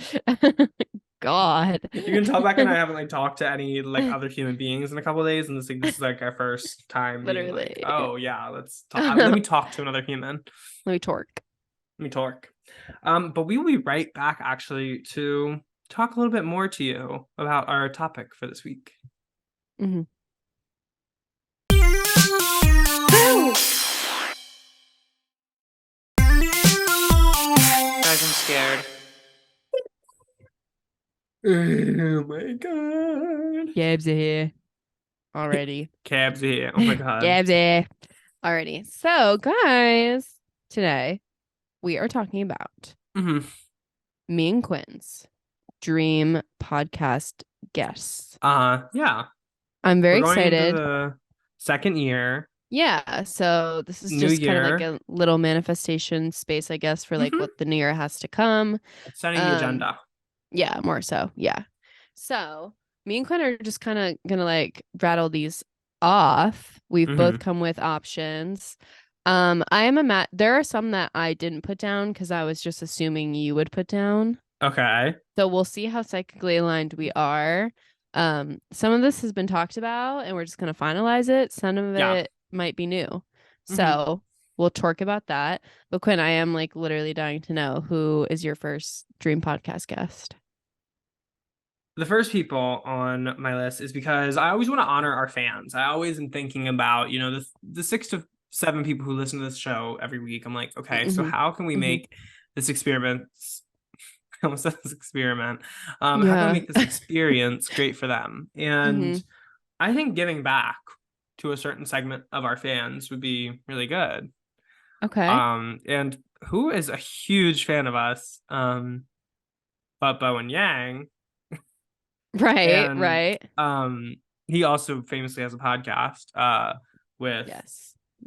God. You can tell Becca and I haven't like talked to any like other human beings in a couple of days, and this is like our first time being like, Literally. oh yeah, let's talk. Let me talk to another human. Let me torque. Let me talk. But we will be right back actually to talk a little bit more to you about our topic for this week. Mm-hmm. Guys, I'm scared. Oh my god. Gabs are here already. Cabs here. Oh my god. Gabs are already. So, guys, today we are talking about Mhm. me and Quinn's dream podcast guests. Yeah. I'm very We're going into excited. the second year. Yeah, so this is New just kind of like year. a little manifestation space, I guess, for like Mhm. what the new year has to come. Setting the agenda. Yeah, more so. Yeah. So me and Quinn are just kind of gonna like rattle these off. We've both come with options. I am there are some that I didn't put down because I was just assuming you would put down. Okay. So we'll see how psychically aligned we are. Some of this has been talked about and we're just gonna finalize it. Some of Yeah. it might be new. So we'll talk about that. But Quinn, I am like literally dying to know, who is your first dream podcast guest? The first people on my list is because I always want to honor our fans. I always am thinking about, the 6 to 7 people who listen to this show every week. I'm like, okay, so how can we make this experiment? I almost said this experiment. How can we make this experience great for them? And I think giving back to a certain segment of our fans would be really good. Okay. And who is a huge fan of us? But Bowen Yang. Right, And, right. He also famously has a podcast with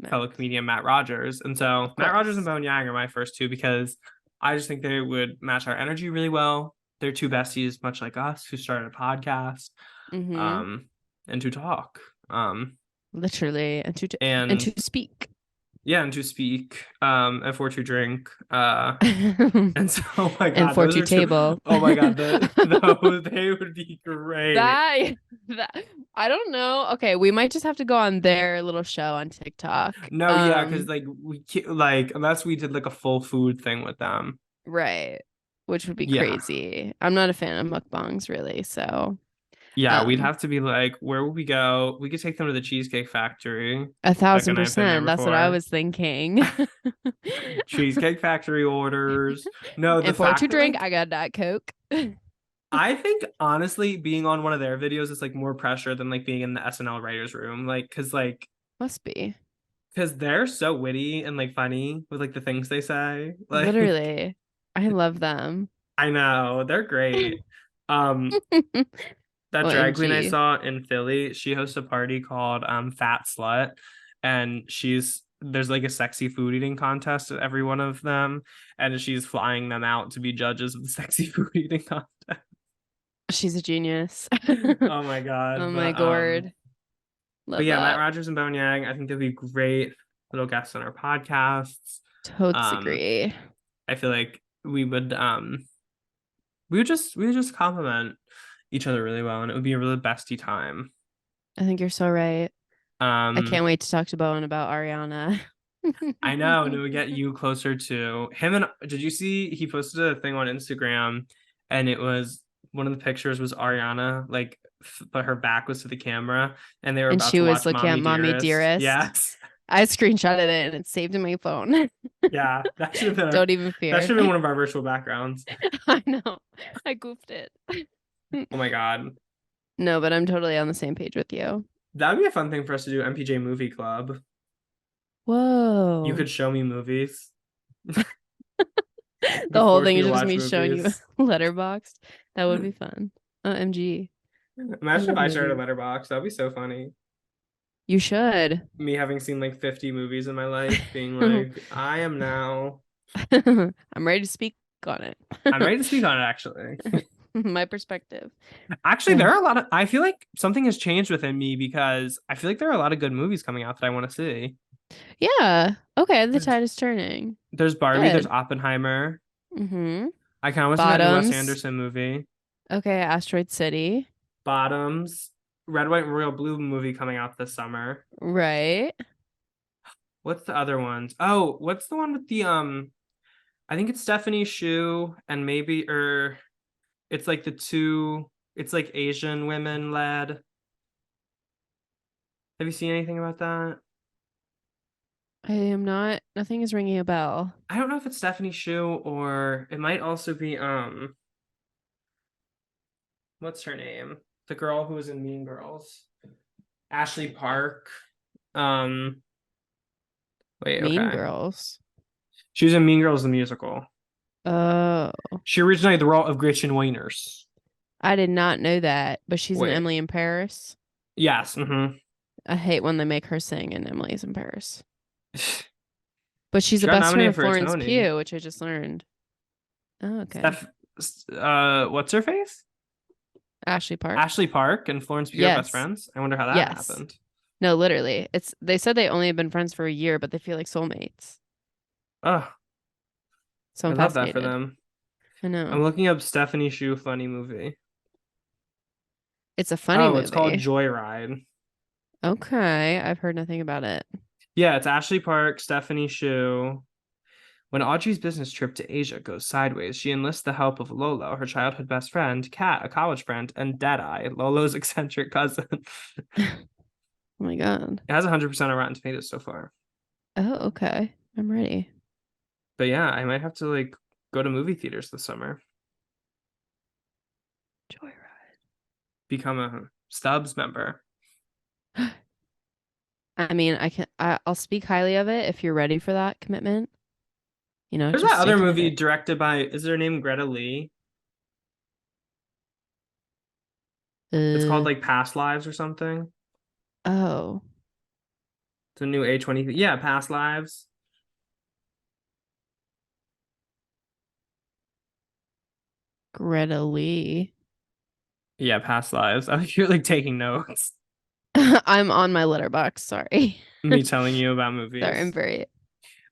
fellow comedian Matt Rogers. And so Matt Rogers and Bowen Yang are my first two because I just think they would match our energy really well. They're two besties, much like us, who started a podcast and to talk. Literally, and to speak. Yeah, and to speak, and for to drink, and so, oh my god, and for to table. Oh my god, they would be great. That I don't know. Okay, we might just have to go on their little show on TikTok. No, yeah, because unless we did like a full food thing with them, right? Which would be crazy. I'm not a fan of mukbangs, really. So yeah, we'd have to be like, where would we go? We could take them to the Cheesecake Factory. 1,000%. That's what I was thinking. Cheesecake Factory orders. No, and for to drink, I got Diet Coke. I think honestly, being on one of their videos is like more pressure than like being in the SNL writers' room, like because like must be because they're so witty and like funny with like the things they say. Like, literally, I love them. I know they're great. That drag queen I saw in Philly, she hosts a party called Fat Slut, and there's like a sexy food eating contest at every one of them, and she's flying them out to be judges of the sexy food eating contest. She's a genius. Oh my god. Oh my god. But yeah, Matt Rogers and Bowen Yang, I think they'd be great little guests on our podcasts. Totally agree. I feel like we would just compliment each other really well, and it would be a really bestie time. I think you're so right. I can't wait to talk to Bowen about Ariana. I know, and it would get you closer to him. And did you see he posted a thing on Instagram, and it was one of the pictures was Ariana, like, but her back was to the camera, and they were about to watch looking at Mommy Dearest. Yes. I screenshotted it and it's saved in my phone. Yeah, that should have been. Don't even fear. That should have been one of our virtual backgrounds. I know. I goofed it. Oh my god. No, but I'm totally on the same page with you. That would be a fun thing for us to do. MPJ Movie Club. Whoa. You could show me movies. The whole thing is just me showing you Letterboxd. That would be fun. OMG. Imagine if I shared a Letterboxd. That'd be so funny. You should. Me having seen like 50 movies in my life, being like, I am now I'm ready to speak on it. I'm ready to speak on it, actually. My perspective. Actually, there are a lot of, I feel like something has changed within me because I feel like there are a lot of good movies coming out that I want to see. Yeah. Okay, the tide is turning. There's Barbie, there's Good. Oppenheimer. Mm-hmm. I kind of want to see that new Wes Bottoms. Anderson movie. Okay, Asteroid City. Bottoms, Red, White, and Royal Blue movie coming out this summer. Right. What's the other ones? Oh, what's the one with the I think it's Stephanie Shu and maybe it's like it's like Asian women led. Have you seen anything about that? I am not. Nothing is ringing a bell. I don't know if it's Stephanie Shu or it might also be what's her name? The girl who was in Mean Girls. Ashley Park. Um Wait, Mean okay. Girls. She was in Mean Girls the musical. Oh, She originated the role of Gretchen Wieners. I did not know that. But she's in Wait. Emily in Paris. Yes. I hate when they make her sing in Emily's in Paris. But she's She the got best friend nominated of for a Florence Tony. Pugh, which I just learned. Oh, okay. What's her face? Ashley Park. Ashley Park and Florence Pugh are best Yes. friends. I wonder how that Yes. happened. No, literally. They said they only have been friends for a year, but they feel like soulmates. Oh, So I I'm love that for fascinated. them. I know. I'm looking up Stephanie Shu funny movie. It's a funny movie. It's called Joyride. Okay, I've heard nothing about it. Yeah, it's Ashley Park, Stephanie Shu. When Audrey's business trip to Asia goes sideways, she enlists the help of Lolo, her childhood best friend, Kat, a college friend, and Deadeye, Lolo's eccentric cousin. Oh my God. It has 100% on Rotten Tomatoes so far. Oh, okay. I'm ready. But yeah, I might have to like go to movie theaters this summer. Joyride. Become a Stubbs member. I mean, I'll speak highly of it if you're ready for that commitment. You know, There's just that stay other movie committed. directed by, is her name Greta Lee? It's called like Past Lives or something. Oh, It's a new A20. Yeah, Past Lives. Greta Lee. Yeah, Past Lives. I think you're like taking notes. I'm on my letterbox. Sorry. Me telling you about movies. Sorry, I'm very.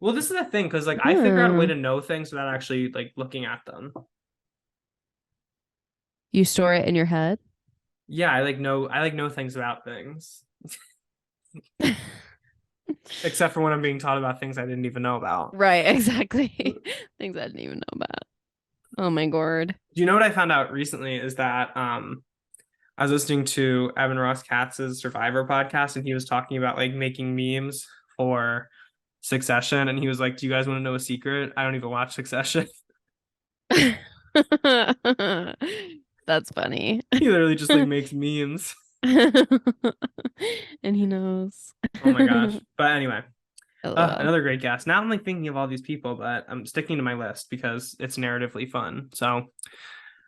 Well, this is the thing, because like I figure out a way to know things without actually like looking at them. You store it in your head? Yeah, I know things about things. Except for when I'm being taught about things I didn't even know about. Right, exactly. Things I didn't even know about. Oh my God. Do you know what I found out recently is that I was listening to Evan Ross Katz's Survivor podcast and he was talking about like making memes for Succession and he was like, "Do you guys want to know a secret? I don't even watch Succession." That's funny. He literally just like makes memes. And he knows. Oh my gosh. But anyway, LOL. another great guest. Now I'm like thinking of all these people, but I'm sticking to my list because it's narratively fun. So,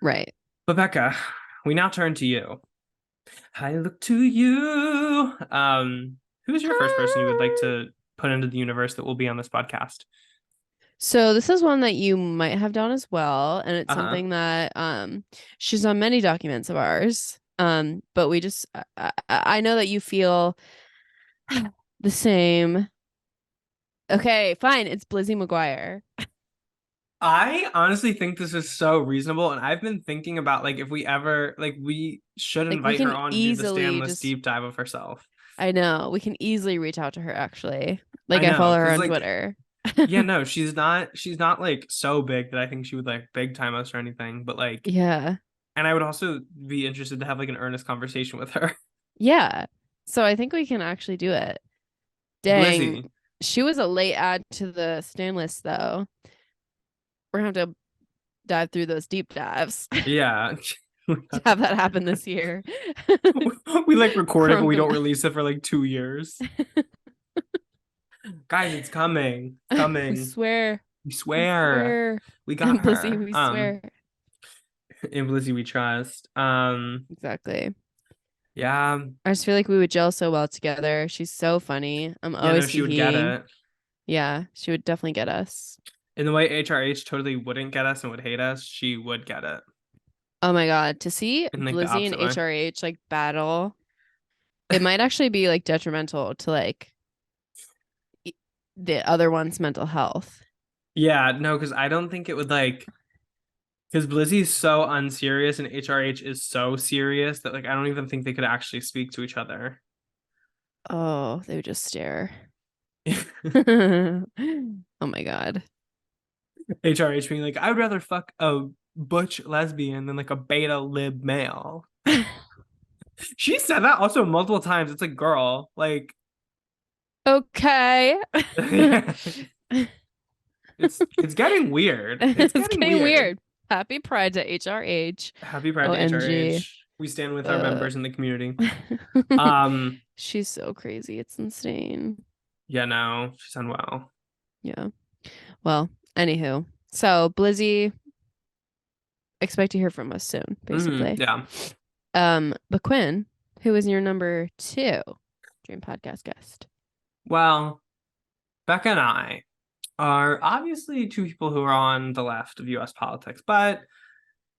Right. but Becca, we now turn to you. I look to you. Who's your first person you would like to put into the universe that will be on this podcast? So this is one that you might have done as well, and it's Uh-huh. something that she's on many documents of ours. But we just I know that you feel the same. Okay, fine. It's Blizzy McGuire. I honestly think this is so reasonable, and I've been thinking about like if we ever like we should Like, we invite her can on to do the easily Stan List just- deep dive of herself. I know. We can easily reach out to her actually. Like, I I know, follow her 'cause, on like, Twitter. Yeah, no, she's not like so big that I think she would like big time us or anything, but like Yeah. and I would also be interested to have like an earnest conversation with her. Yeah. So I think we can actually do it. Dang. Blizzy. She was a late add to the Stan List though. We're gonna have to dive through those deep dives Yeah. to have that happen this year. We like record it, but we don't From- release it for like 2 years. Guys, it's coming. It's coming. We swear. We swear. We got her. Blizzy, we swear. In Blizzy we trust. Exactly. Yeah. I just feel like we would gel so well together. She's so funny. I'm Yeah, no, always she would get hee-heeing. it. Yeah, she would definitely get us. In the way HRH totally wouldn't get us and would hate us, she would get it. Oh my God. To see In like the Blizzy and opposite way. HRH like battle, it might actually be like detrimental to like the other one's mental health. Yeah, no, because I don't think it would like because Blizzy's so unserious and HRH is so serious that like I don't even think they could actually speak to each other. Oh, they would just stare. Oh my God. HRH being like, I would rather fuck a butch lesbian than like a beta lib male. She said that also multiple times. It's like, girl, like Okay. it's getting weird. It's getting weird. Happy Pride to HRH. Happy Pride to OMG. HRH. We stand with our members in the community. She's so crazy. It's insane. Yeah, no, she's unwell. Yeah. Well, anywho. So Blizzy, expect to hear from us soon, basically. Yeah. But Quinn, who is your number 2 dream podcast guest? Well, Becca and I are obviously 2 people who are on the left of US politics, but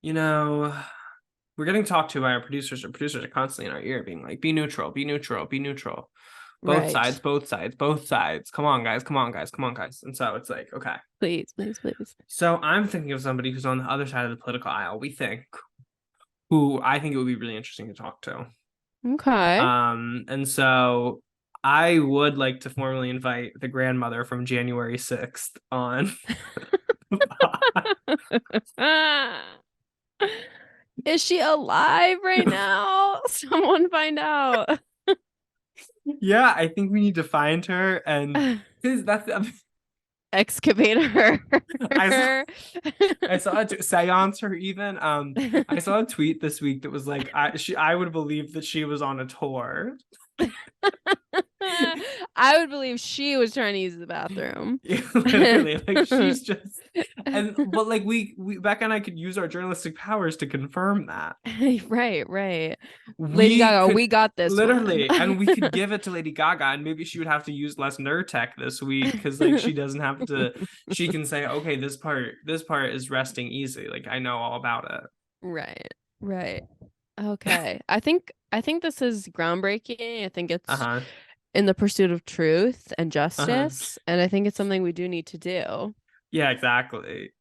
you know, we're getting talked to by our producers. Our producers are constantly in our ear being like, be neutral, be neutral, be neutral. Both Right. sides, both sides, both sides. Come on, guys, come on, guys, come on, guys. And so it's like, okay. Please, please, please. So I'm thinking of somebody who's on the other side of the political aisle, we think, who I think it would be really interesting to talk to. Okay. And so I would like to formally invite the grandmother from January 6th on. Is she alive right now? Someone find out. Yeah, I think we need to find her, and because that's Excavate her. I saw a seance her even. I saw a tweet this week that was like, I would believe that she was on a tour. I would believe she was trying to use the bathroom. Literally, like she's just but like we Becca and I could use our journalistic powers to confirm that. Right. Lady Gaga, we got this literally, one. and we could give it to Lady Gaga, and maybe she would have to use less Nurtec this week because like she doesn't have to. She can say, okay, this part is resting easy. Like I know all about it. Right. Okay. I think this is groundbreaking. I think it's in the pursuit of truth and justice, and I think it's something we do need to do. Yeah, exactly.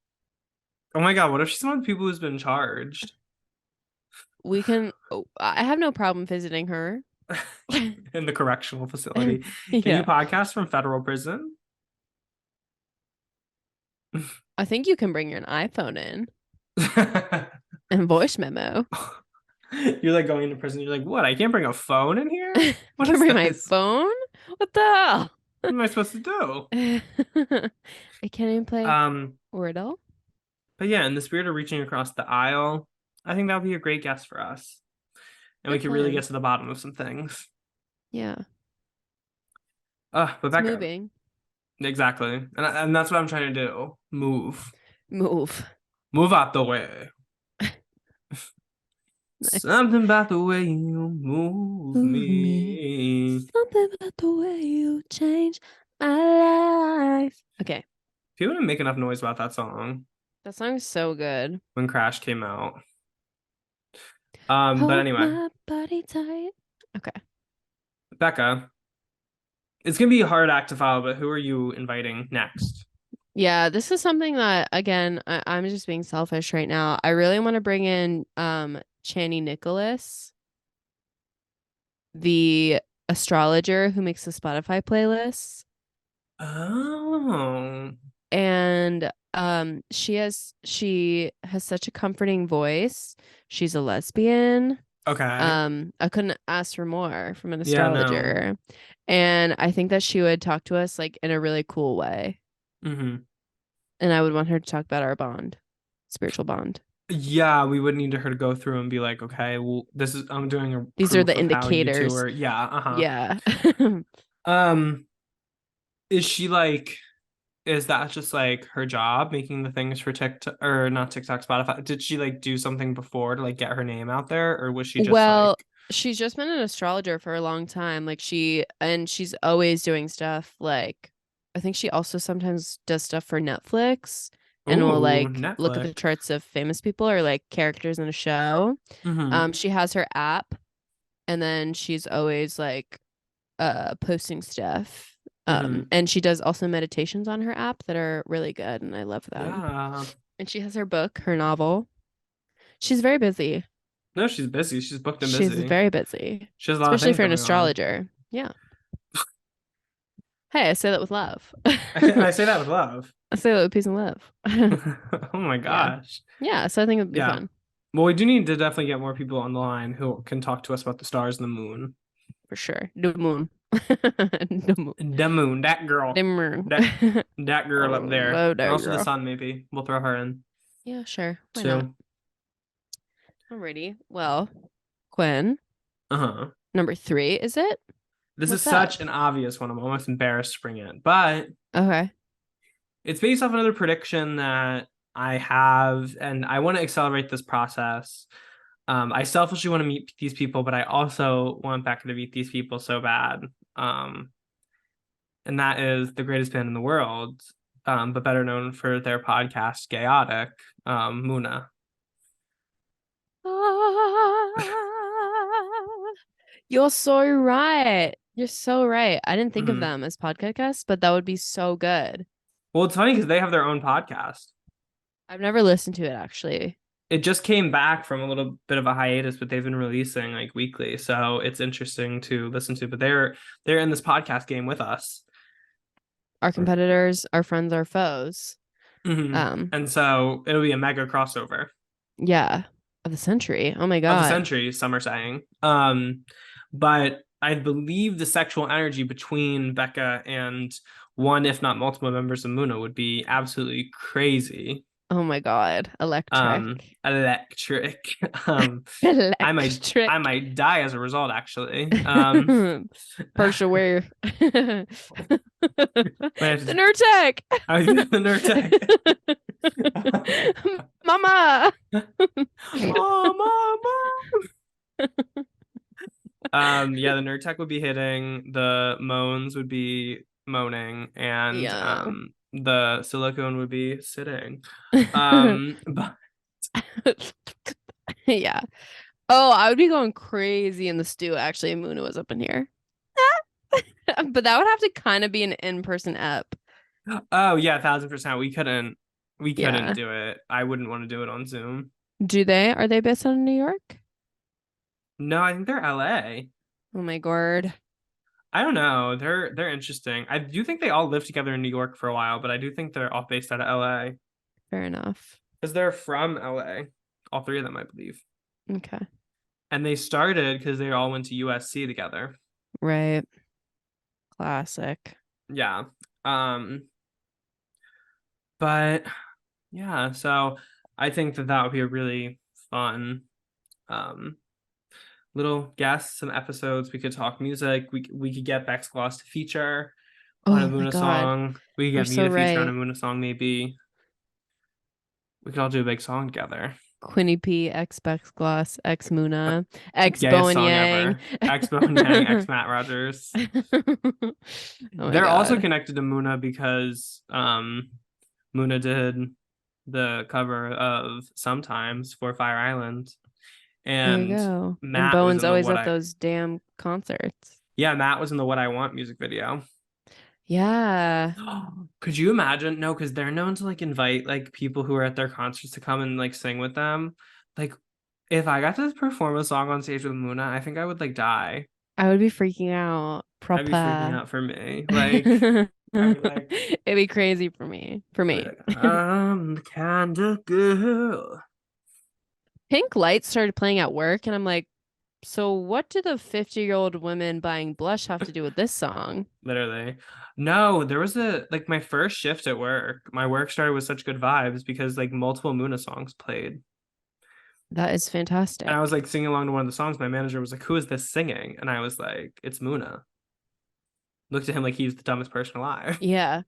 Oh my God, what if she's one of the people who's been charged? We can. I have no problem visiting her in the correctional facility. Yeah. Can you podcast from federal prison? I think you can bring your iPhone in and voice memo. You're like going into prison. You're like, what? I can't bring a phone in here? What can I bring my phone? What the hell? What am I supposed to do? I can't even play Wordle. But yeah, in the spirit of reaching across the aisle, I think that would be a great guest for us. And we could really get to the bottom of some things. Yeah. But it's Becca, moving. Exactly. And that's what I'm trying to do. Move out the way. Nice. Something about the way you move me. Something about the way you change my life. Okay. People didn't make enough noise about that song. That song is so good. When Crash came out. But anyway. My body tight. Okay. Becca, it's gonna be a hard act to follow, but who are you inviting next? Yeah, this is something that, again, I'm just being selfish right now. I really want to bring in Chani Nicholas, the astrologer who makes the Spotify playlists. Oh. And she has such a comforting voice. She's a lesbian. Okay. I couldn't ask for more from an astrologer. Yeah, no. And I think that she would talk to us like in a really cool way. Mm-hmm. And I would want her to talk about our bond, spiritual bond. Yeah, we would need her to go through and be like, okay, well, I'm doing these are the indicators. Yeah. Is she like, is that just like her job making the things for TikTok or not TikTok, Spotify? Did she like do something before to like get her name out there, or was she just she's just been an astrologer for a long time. Like she's always doing stuff like I think she also sometimes does stuff for Netflix and will Ooh, like look at the Netflix. charts of famous people or like characters in a show. Mm-hmm. She has her app, and then she's always like posting stuff. Mm-hmm. And she does also meditations on her app that are really good, and I love them. Yeah. And she has her book, her novel. She's very busy. No, she's busy. She's booked and She's busy. very busy, She has a lot of especially things for an going on. astrologer. Yeah. Hey, I say that with love. I say that with love. I say that with peace and love. Oh my Yeah. gosh. Yeah. So I think it would be Yeah. fun. Well, we do need to definitely get more people on the line who can talk to us about the stars and the moon. For sure. The moon. The moon. The moon, that girl. The moon. That girl up there. Love And that also the girl. sun, maybe. We'll throw her in Yeah, sure. Why too. not? Alrighty. Well, Quinn, Uh-huh. number 3, is it? This What's is such up? an obvious one. I'm almost embarrassed to bring it, but Okay. it's based off another prediction that I have, and I want to accelerate this process. I selfishly want to meet these people, but I also want Becca to meet these people so bad. And that is the greatest band in the world, but better known for their podcast, Chaotic, Muna. You're so right. You're so right. I didn't think of Mhm. them as podcasts, but that would be so good. Well, it's funny because they have their own podcast. I've never listened to it actually. It just came back from a little bit of a hiatus, but they've been releasing like weekly, so it's interesting to listen to. But they're in this podcast game with us. Our competitors, our friends, our foes. Mhm. And so it'll be a mega crossover Yeah, of the century. Oh my of the god. century, some are saying. But I believe the sexual energy between Becca and one, if not multiple members of Muna would be absolutely crazy. Oh my god. Electric. Electric. I might die as a result, actually. For sure. The Might have to- Nurtec. I was the Nurtec. Mama. Oh, mama. Yeah, the Nurtec would be hitting, the moans would be moaning, and Yeah. the silicone would be sitting. But Yeah. Oh, I would be going crazy in the stew actually if Muna was up in here. But that would have to kind of be an in-person ep. oh yeah, 1,000%. We couldn't Yeah. do it. I wouldn't want to do it on Zoom. Do they? Are they based out of New York? No, I think they're LA. Oh my god. I don't know. They're interesting. I do think they all lived together in New York for a while, but I do think they're all based out of LA. Fair enough. Because they're from LA. All three of them, I believe. Okay. And they started because they all went to USC together. Right. Classic. Yeah. But yeah, so I think that would be a really fun little guest, some episodes. We could talk music. We could get Bex Gloss to feature on a Oh my Muna god. song. We could You're get me so to feature on a right. Muna song, maybe. We could all do a big song together. Quinny P, X Bex Gloss, X Muna, X Gayest Bowen song Yang. ever. X Bowen Yang, X Matt Rogers. Oh my They're also god. connected to Muna because Muna did the cover of Sometimes for Fire Island. There you And go. Matt And Bowen's was in always at those damn concerts. Yeah, Matt was in the What I Want music video. Yeah. Could you imagine? No, because they're known to like invite like people who are at their concerts to come and like sing with them. Like, if I got to perform a song on stage with Muna, I think I would like die. I would be freaking out. I'd be freaking Proper. out for me. Like, I'd be like, It'd be crazy for me. For I'd be me. like, I'm the kind of girl. Pink lights started playing at work, and I'm like, so what do the 50-year-old women buying blush have to do with this song? Literally. No, there was like my first shift at work. My work started with such good vibes because like multiple Muna songs played. That is fantastic. And I was like singing along to one of the songs. My manager was like, "Who is this singing?" And I was like, "It's Muna." Looked at him like he was the dumbest person alive. Yeah.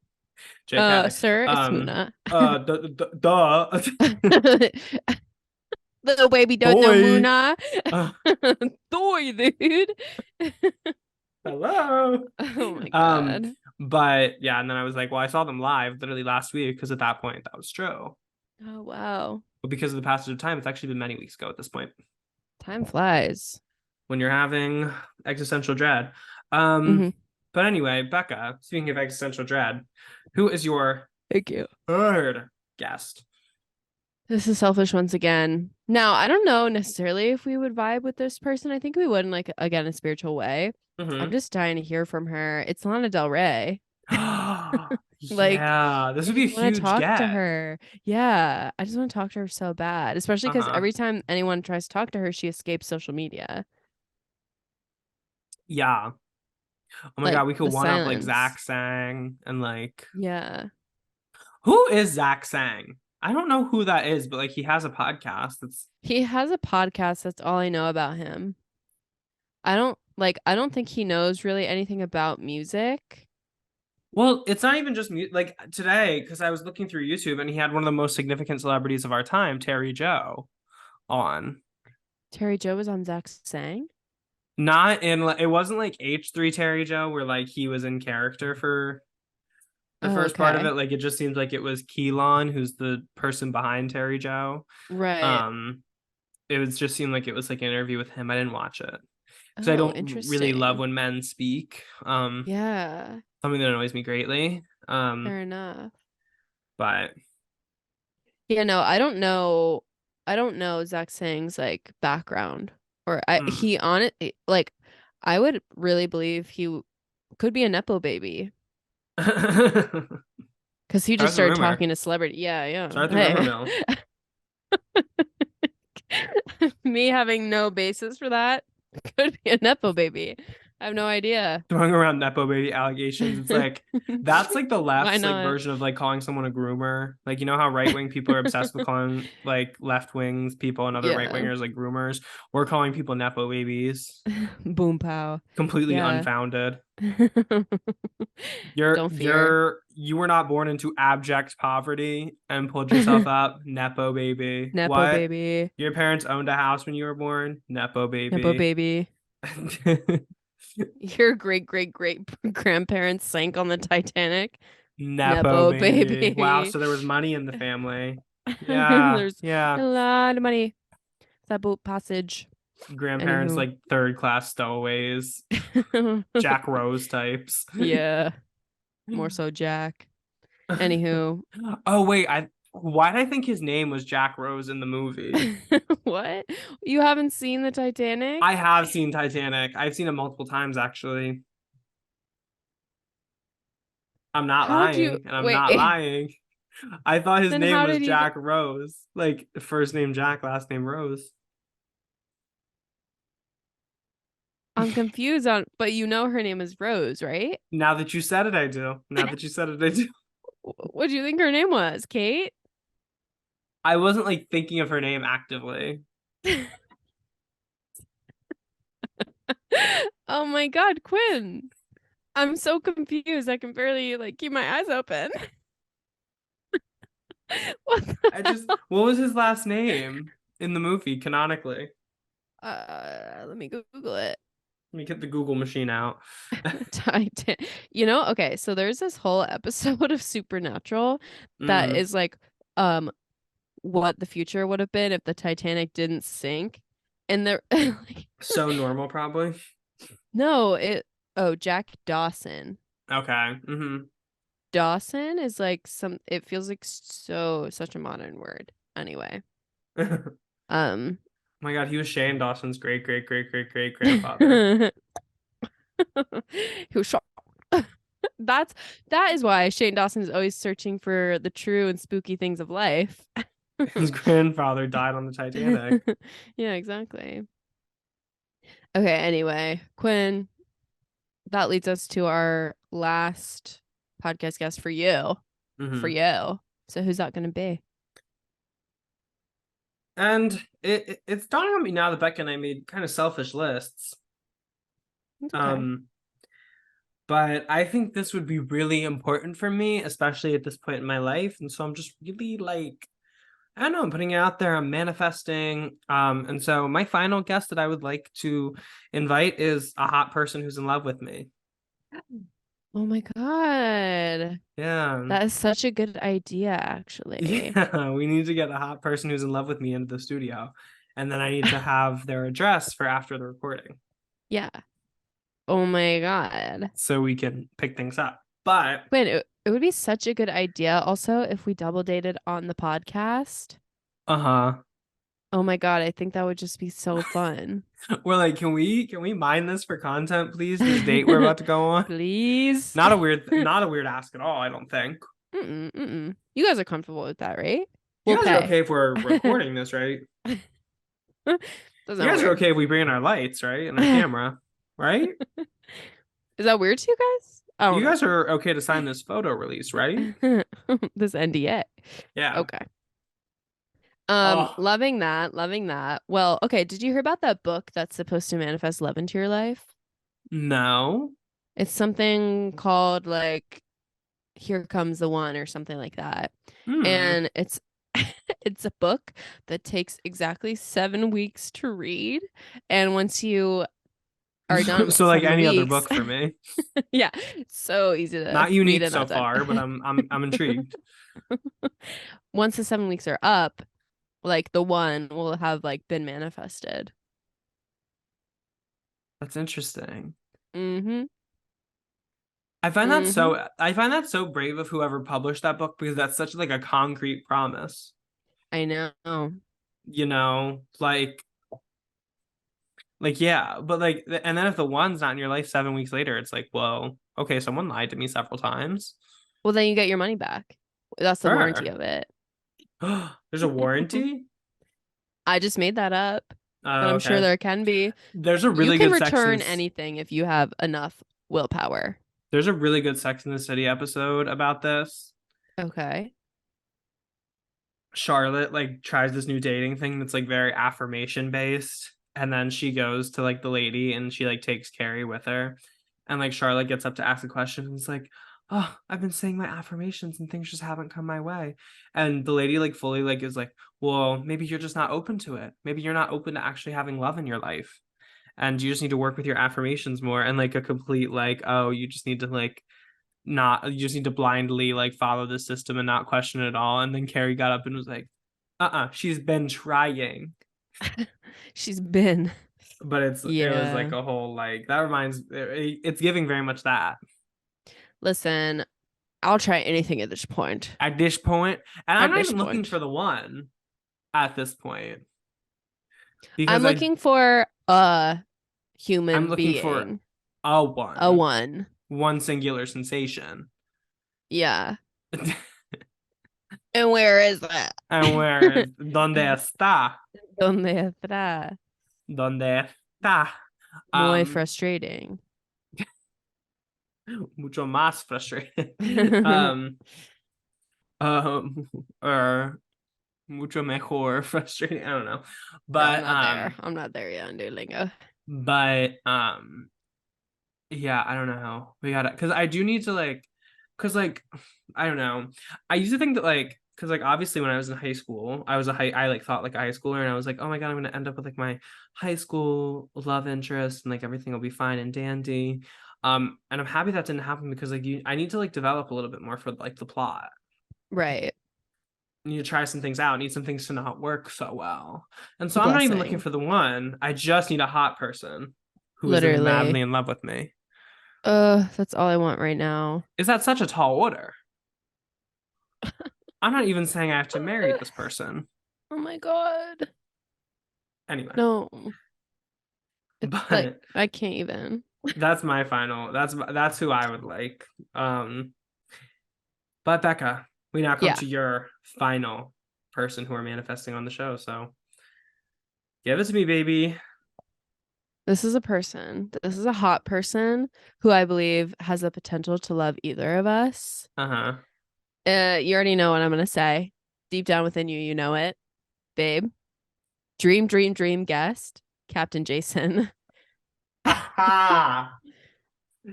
JK. Sir, it's Muna. Duh. Little baby don't know Muna. Toy, dude. Hello. Oh my god. But yeah, and then I was like, well, I saw them live literally last week because at that point that was true. Oh, wow. But because of the passage of time, it's actually been many weeks ago at this point. Time flies. When you're having existential dread. hmm But anyway, Becca, speaking of existential dread, who is your Thank you. third guest? This is selfish once again. Now, I don't know necessarily if we would vibe with this person. I think we would in like again a spiritual way. I'm just dying to hear from her. It's Lana Del Rey. Like, Yeah, this I would be a just want to huge talk to get. her. Yeah, I just want to talk to her so bad, especially because every time anyone tries to talk to her, she escapes social media. Yeah. Oh my Like God, we could the one up like silence. Zach Sang and like Yeah. who is Zach Sang? I don't know who that is, but like he has a podcast. He has a podcast. That's all I know about him. I don't think he knows really anything about music. Well, it's not even just like today because I was looking through YouTube and he had one of the most significant celebrities of our time, Terry Joe, on. Terry Joe was on Zach Sang. Not in it wasn't like H3 Terry Joe where like he was in character for the Oh, first part of okay. it. Like it just seems like it was Keelan who's the person behind Terry Joe. Right. It was just seemed like it was like an interview with him. I didn't watch it because I Oh, don't really love interesting. when men speak. Yeah, Something that annoys me greatly. fair enough. But Yeah, no, I don't know. I don't know Zach Sang's like background, or he on it like I would really believe could be a nepo baby because he just Starts a started rumor. talking to celebrity. Yeah, yeah. Start the rumor mill. Me having no basis for that could be a nepo baby. I have no idea. Throwing around nepo baby allegations. It's like that's like the Why left's like not? version of like calling someone a groomer. Like you know how right wing people are obsessed with calling like left wings people and other right Yeah. wingers like groomers. We're calling people nepo babies. Boom pow. Completely Yeah. unfounded. Don't fear. You were not born into abject poverty and pulled yourself up. Nepo baby. Nepo What? baby. Your parents owned a house when you were born? Nepo Nepo baby. baby. Your great great great grandparents sank on the Titanic. Nepo Nepo baby. Wow, baby. so there was money in the family. Yeah, There's yeah. a lot of money. That boat passage. Grandparents Anywho. like third class stowaways, Jack Rose types. Yeah. More so Jack. Anywho. Oh wait, why did I think his name was Jack Rose in the movie? What? You haven't seen the Titanic? I have seen Titanic. I've seen it multiple times actually. I'm not How'd you lying, and I'm wait? not lying. I thought his Then name how was did you Jack Rose, like first name Jack, last name Rose. I'm confused on, but you know her name is Rose, right? Now that you said it, I do. Now that you said it, I do. What do you think her name was? Kate? I wasn't like thinking of her name actively. Oh my God, Quinn. I'm so confused. I can barely like keep my eyes open. What was his last name in the movie canonically? Let me Google it. Let me get the Google machine out. Titan. Okay, so there's this whole episode of Supernatural that is like what the future would have been if the Titanic didn't sink. And they're like, So normal, probably. no, Jack Dawson. Okay. Dawson is like it feels like such a modern word. Anyway. Oh my God, he was Shane Dawson's great grandfather. Who shot that is why Shane Dawson is always searching for the true and spooky things of life. His grandfather died on the Titanic. Yeah, exactly. Okay, anyway, Quinn, that leads us to our last podcast guest for you. For you. So who's that going to be? And it's dawning on me now that Becca and I made kind of selfish lists. Okay. But I think this would be really important for me, especially at this point in my life. And so I'm just really like, I don't know, I'm putting it out there, I'm manifesting. And so my final guest that I would like to invite is a hot person who's in love with me. Oh my God. Yeah. That is such a good idea, actually. Yeah, we need to get a hot person who's in love with me into the studio. And then I need to have their address for after the recording Yeah. Oh my God. so we can pick things up. But Wait, it would be such a good idea also if we double dated on the podcast. uh-huh. Oh my God, I think that would just be so fun. We're like, can we mine this for content, please? This date we're about to go on. Please. Not a weird ask at all, I don't think. Mm-mm. You guys are comfortable with that, right? You We'll guys are pay. okay if we're recording this, right? That's You not guys are weird. okay if we bring in our lights, right? And our camera, right? Is that weird to you guys? I don't You know. guys are okay to sign this photo release, right? This NDA. Yeah. Okay. Oh, Loving that. Loving that. Well, okay. Did you hear about that book that's supposed to manifest love into your life? no. It's something called like Here Comes the One or something like that. Hmm. And it's it's a book that takes exactly 7 weeks to read. And once you are done with So like 7 any other weeks, book for me. yeah, it's so easy to Not read unique and so not done. far, but I'm intrigued. Once the 7 weeks are up, like the one will have like been manifested. That's interesting. Mm-hmm. I find that so brave of whoever published that book because that's such like a concrete promise. I know. You know, like yeah, but like and then if the one's not in your life 7 weeks later, it's like, well, okay, someone lied to me several times. Well, then you get your money back. That's the warranty Sure. of it. There's a warranty? I just made that up, but Oh, I'm sure okay. there can be. There's a You really can good Sex return anything if you have enough willpower. there's a really good Sex in the City episode about this. Okay. Charlotte like tries this new dating thing that's like very affirmation based, and then she goes to like the lady and she like takes Carrie with her, and like Charlotte gets up to ask a question and it's like, oh, I've been saying my affirmations and things just haven't come my way, and the lady like fully like is like, well, maybe you're just not open to it, maybe you're not open to actually having love in your life, and you just need to work with your affirmations more, and like a complete like, oh, you just need to like not you just need to blindly like follow the system and not question it at all. And then Carrie got up and was like, she's been trying. She's been. But it was like Yeah. a whole like that reminds it's giving very much that Listen, I'll try anything at this point. at this point. And I'm At not this even looking point. for the one at this point. I'm Because looking for a I'm human looking for being. a A one. one. One singular sensation. Yeah. And where is that? And where is donde está? Donde está? Donde está? Muy frustrating. Mucho más frustrating. Or mucho mejor frustrating. I don't know. But I'm not there. I'm not there yet on Duolingo. but yeah, I don't know. We gotta because I do need to like because like I don't know. I used to think that like because like obviously when I was in high school, I like thought like a high schooler and I was like, oh my God, I'm gonna end up with like my high school love interest and like everything will be fine and dandy. And I'm happy that didn't happen because like I need to like develop a little bit more for like the plot. Right. I need to try some things out. I need some things to not work so well. And so I'm not even looking Blessing. for the one. I just need a hot person who is Literally. madly in love with me. That's all I want right now. Is that such a tall order? I'm not even saying I have to marry this person. Oh my God. Anyway. No. It's But like I can't even. that's my final. That's who I would like. But Becca, we now come Yeah. to your final person who are manifesting on the show. So give it to me, baby. This is a person. This is a hot person who I believe has the potential to love either of us. Uh-huh. You already know what I'm gonna say. Deep down within you, you know it, babe. Dream, dream, dream guest, Captain Jason. Aha!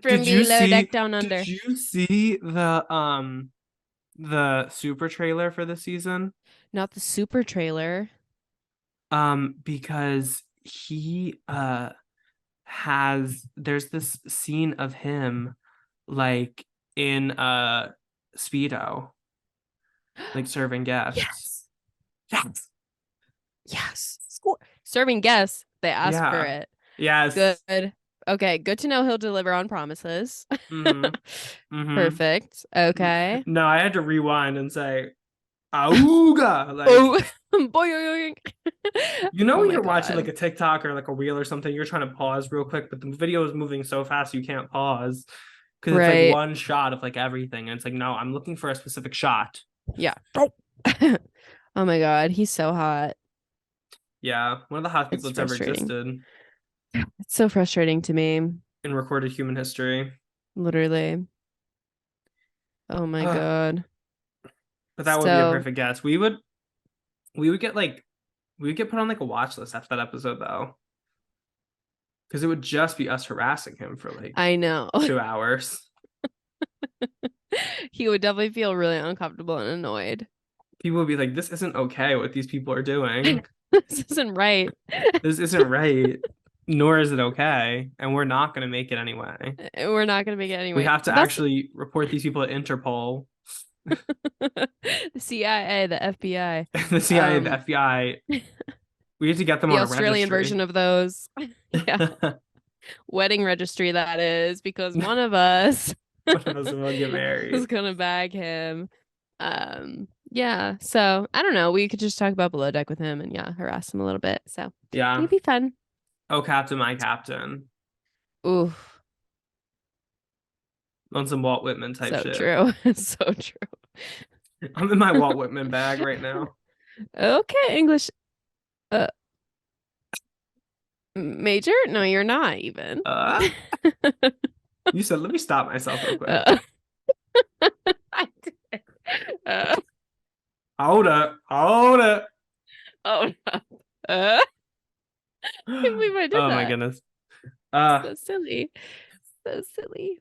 From below deck down under. Did you see the super trailer for the season? Not the super trailer. Because he there's this scene of him like in a Speedo, like serving guests. Yes. Score. Serving guests. They ask for Yeah. it. Yes. Good. Okay. Good to know he'll deliver on promises. Perfect. Mm-hmm. Okay. No, I had to rewind and say, "Auga!" Like, Oh, boing. you know, Oh when my you're watching God. like a TikTok or like a reel or something, you're trying to pause real quick, but the video is moving so fast you can't pause because it's like Right. one shot of like everything, and it's like, no, I'm looking for a specific shot. Yeah. Oh my God. He's so hot. Yeah, one of the hottest It's people that's ever frustrating. existed It's so frustrating to me. in recorded human history. Literally. Oh my God. But that would be a So perfect guess. We would get like we would get put on like a watch list after that episode though, because it would just be us harassing him for like I know. 2 hours. He would definitely feel really uncomfortable and annoyed. People would be like, "This isn't okay. What these people are doing. This isn't right. This isn't right. Nor is it okay, and we're not going to make it anyway. We're not gonna make it anyway. We have to That's actually report these people at Interpol, the CIA, the FBI, the CIA, the FBI. We need to get them the on a Australian registry. version of those. Yeah, wedding registry that is, because one of us One of us will get married. is gonna bag him. Yeah. So I don't know. We could just talk about Below Deck with him and harass him a little bit. So Yeah. it'd be fun. Oh, Captain, my captain. Ooh, On some Walt Whitman type so shit. true. So true. I'm in my Walt Whitman bag right now. Okay, English. Major? No, you're not even. You said, let me stop myself real quick. I did. Hold up. Oh no. I can't believe I did that. Oh my goodness. So silly. So silly.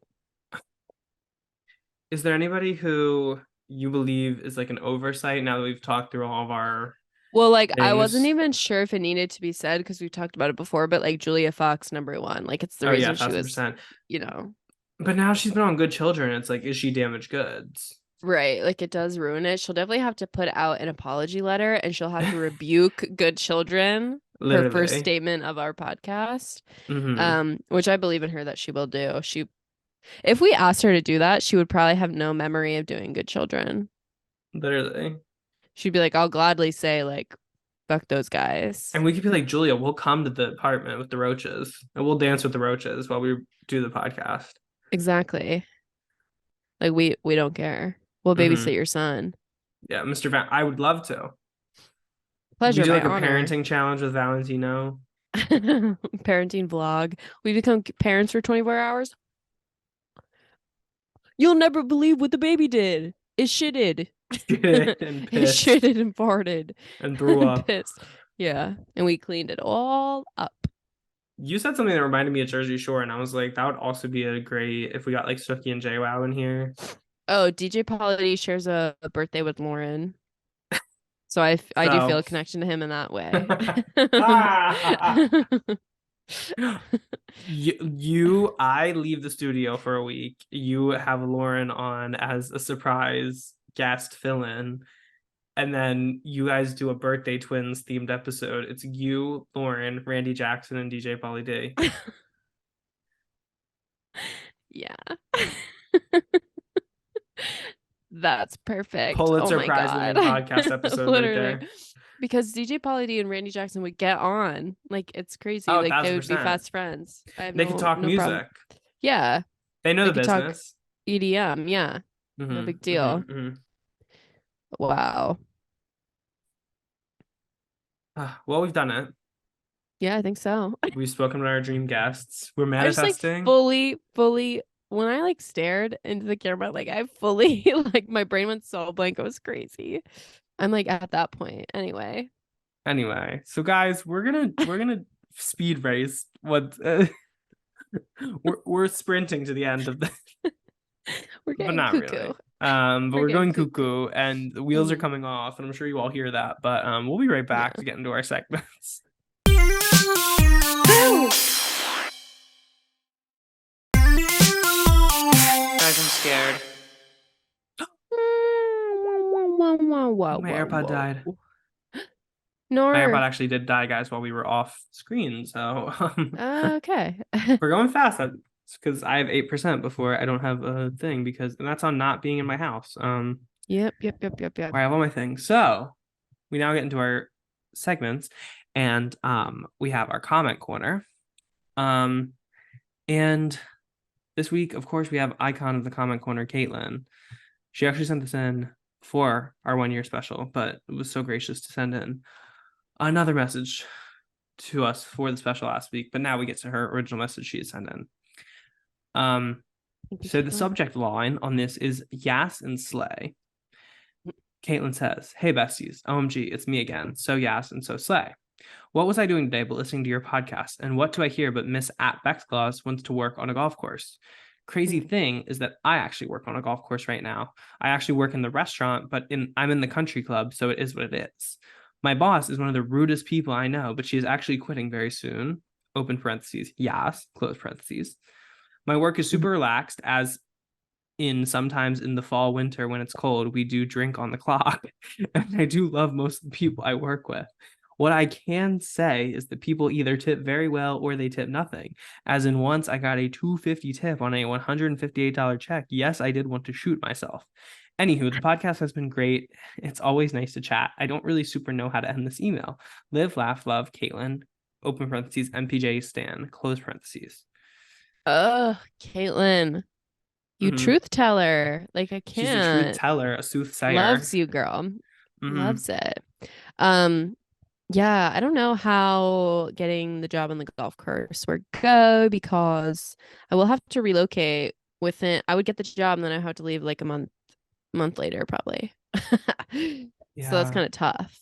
Is there anybody who you believe is like an oversight now that we've talked through all of our Well, like I wasn't things? even sure if it needed to be said because we've talked about it before, but like Julia Fox, #1. Like it's the Oh yeah, reason she was, 1000%. But now she's been on Good Children. It's like, is she damaged goods? right. Like it does ruin it. She'll definitely have to put out an apology letter and she'll have to rebuke Good Children. Her first Literally. statement of our podcast. Mhm. Which I believe in her that she will do. If we asked her to do that, she would probably have no memory of doing Good Children. Literally. She'd be like, I'll gladly say like, fuck those guys. And we could be like, Julia, we'll come to the apartment with the roaches and we'll dance with the roaches while we do the podcast. Exactly. Like we don't care. We'll babysit your son. Yeah, Mr. I would love to. Pleasure, We do my like a honor. parenting challenge with Valentino. Parenting vlog. We become parents for 24 hours. You'll never believe what the baby did. It shitted. And It pissed shitted and farted. and threw And up. pissed. Yeah. And we cleaned it all up. You said something that reminded me of Jersey Shore, and I was like, that would also be a great if we got like Sookie and JWoww in here. Oh, DJ Polly shares a birthday with Lauren. So I do feel a connection to him in that way. I leave the studio for a week. You have Lauren on as a surprise guest fill-in, and then you guys do a birthday twins themed episode. It's you, Lauren, Randy Jackson, and DJ Polly D. Yeah. That's perfect. Pulitzer oh my Prize God. winning podcast episode right there. Because DJ Polly D and Randy Jackson would get on. Like it's crazy. Oh, like they would be 1000%. fast friends. They can talk music. Problem. Yeah. They know They the could talk business. EDM. Yeah. No big deal. Wow. Well, we've done it. Yeah, I think so. We've spoken with our dream guests. We're I just manifesting. like fully when I like stared into the camera, like I fully like my brain went so blank. It was crazy. I'm like at that point anyway. So guys, we're gonna speed race. We're sprinting to the end of the. We're getting but not cuckoo. really. But we're going getting cuckoo, and the wheels are coming off, and I'm sure you all hear that. But we'll be right back to get into our segments. Guys, I'm scared. Whoa, My AirPod died. No. My AirPod actually did die, guys, while we were off screen. So Okay. we're going fast. That's because I have 8% before I don't have a thing and that's on not being in my house. Yep. Where I have all my things. So we now get into our segments, and we have our comment corner. And this week, of course, we have icon of the comment corner, Caitlin. She actually sent this in for our 1 year special, but it was so gracious to send in another message to us for the special last week. But now we get to her original message she had sent in. So the subject line on this is Yas and Slay. Caitlin says, "Hey besties, OMG, it's me again. So Yas and so Slay. What was I doing today but listening to your podcast? And what do I hear but Miss at Bexclaws wants to work on a golf course? Crazy thing is that I actually work on a golf course right now. I actually work in the restaurant, but I'm in the country club, so it is what it is. My boss is one of the rudest people I know, but she is actually quitting very soon. Open parentheses, Yas, close parentheses. My work is super relaxed, as in sometimes in the fall, winter, when it's cold, we do drink on the clock. And I do love most of the people I work with. What I can say is that people either tip very well or they tip nothing. As in, once I got a $250 tip on a $158 check. Yes, I did want to shoot myself. Anywho, the podcast has been great. It's always nice to chat. I don't really super know how to end this email. Live, laugh, love, Caitlin. Open parentheses, MPJ Stan, close parentheses. Caitlin, you truth teller. Like, I can't. She's a truth teller, a soothsayer. Loves you, girl. Loves it. Yeah, I don't know how getting the job on the golf course would go, because I will have to relocate within. I would get the job and then I have to leave like a month later, probably. So that's kind of tough,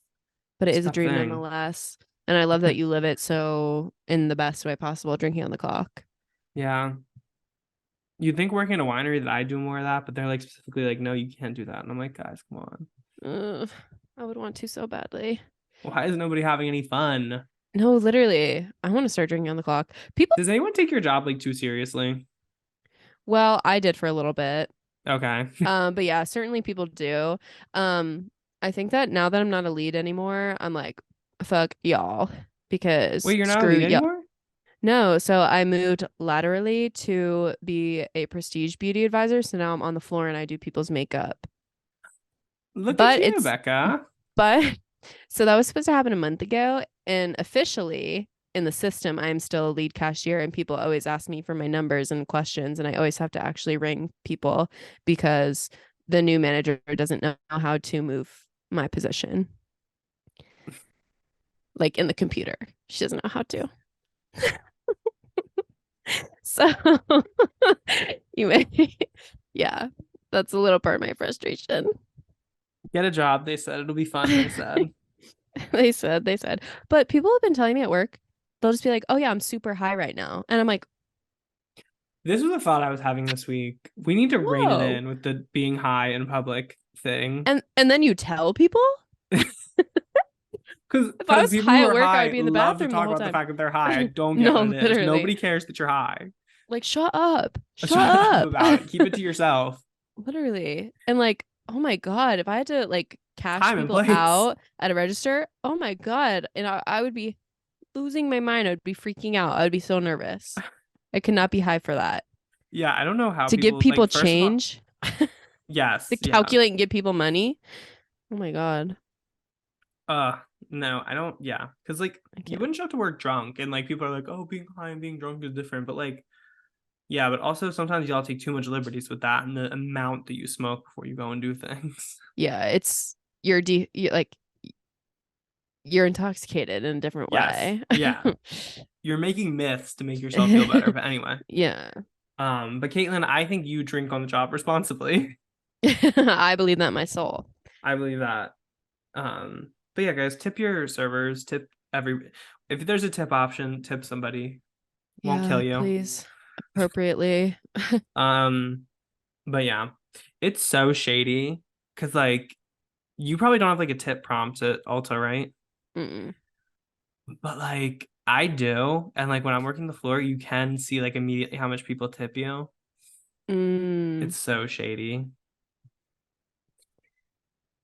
but it is a dream nonetheless. And I love that you live it so in the best way possible, drinking on the clock. Yeah. You'd think working in a winery that I do more of that, but they're like specifically like, no, you can't do that. And I'm like, guys, come on. I would want to so badly. Why is nobody having any fun? No, literally. I want to start drinking on the clock. Does anyone take your job like too seriously? Well, I did for a little bit. Okay. But yeah, certainly people do. I think that now that I'm not a lead anymore, I'm like, fuck y'all. Because Wait, you're not a screw lead y'all. anymore? No, so I moved laterally to be a prestige beauty advisor. So now I'm on the floor and I do people's makeup. Look at you, Becca. But so that was supposed to happen a month ago, and officially in the system, I'm still a lead cashier, and people always ask me for my numbers and questions, and I always have to actually ring people because the new manager doesn't know how to move my position. Like in the computer. She doesn't know how to. So yeah, that's a little part of my frustration. Get a job. They said it'll be fun. They said. They said. But people have been telling me at work, they'll just be like, oh yeah, I'm super high right now. And I'm like, this was a thought I was having this week. We need to rein it in with the being high in public thing. And then you tell people? Because if I was people high who at are work, high I'd be in the love to bathroom talk the whole about time. the fact that they're high. I don't get what it is. Literally. Nobody cares that you're high. Like, shut up. Shut up up about it. Keep it to yourself. Literally. And like, oh my God, if I had to like cash Time and people place. out at a register, oh my God. And I would be losing my mind. I would be freaking out. I would be so nervous. I could not be high for that. Yeah, I don't know how to give people like, change. Yes. To calculate and give people money. Oh my God. No, I don't. Yeah, because like you wouldn't show up to work drunk, and like people are like, oh, being high and being drunk is different. But like, yeah, but also sometimes y'all take too much liberties with that and the amount that you smoke before you go and do things. Yeah, it's you're intoxicated in a different way. Yeah. You're making myths to make yourself feel better. But anyway. Yeah. But Caitlin, I think you drink on the job responsibly. I believe that in my soul. I believe that. But yeah, guys, tip your servers, if there's a tip option, tip somebody. Won't kill you. Please. Appropriately. But yeah, it's so shady because like you probably don't have like a tip prompt at Ulta, right? Mm-mm. But like I do, and like when I'm working the floor, you can see like immediately how much people tip you. It's so shady.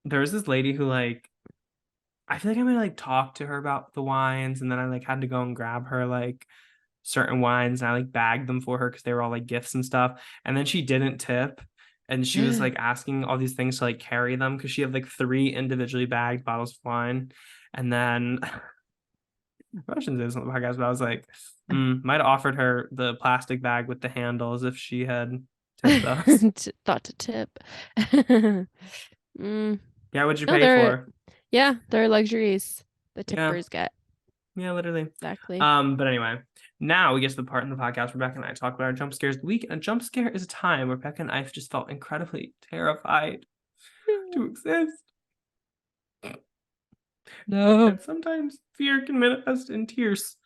There was this lady who like, I feel like I might like talk to her about the wines, and then I like had to go and grab her like certain wines, and I like bagged them for her because they were all like gifts and stuff. And then she didn't tip, and she was like asking all these things to like carry them because she had like 3 individually bagged bottles of wine. And then I shouldn't say this on the podcast, but I was like, might have offered her the plastic bag with the handles if she had tipped us. Thought to tip. Yeah, what'd you No, pay they're- for? Yeah, they're luxuries the Yeah. tippers get. Yeah, literally. Exactly. But anyway, now we get to the part in the podcast where Becca and I talk about our jump scares of the week. And a jump scare is a time where Becca and I just felt incredibly terrified to exist. No. And sometimes fear can manifest in tears.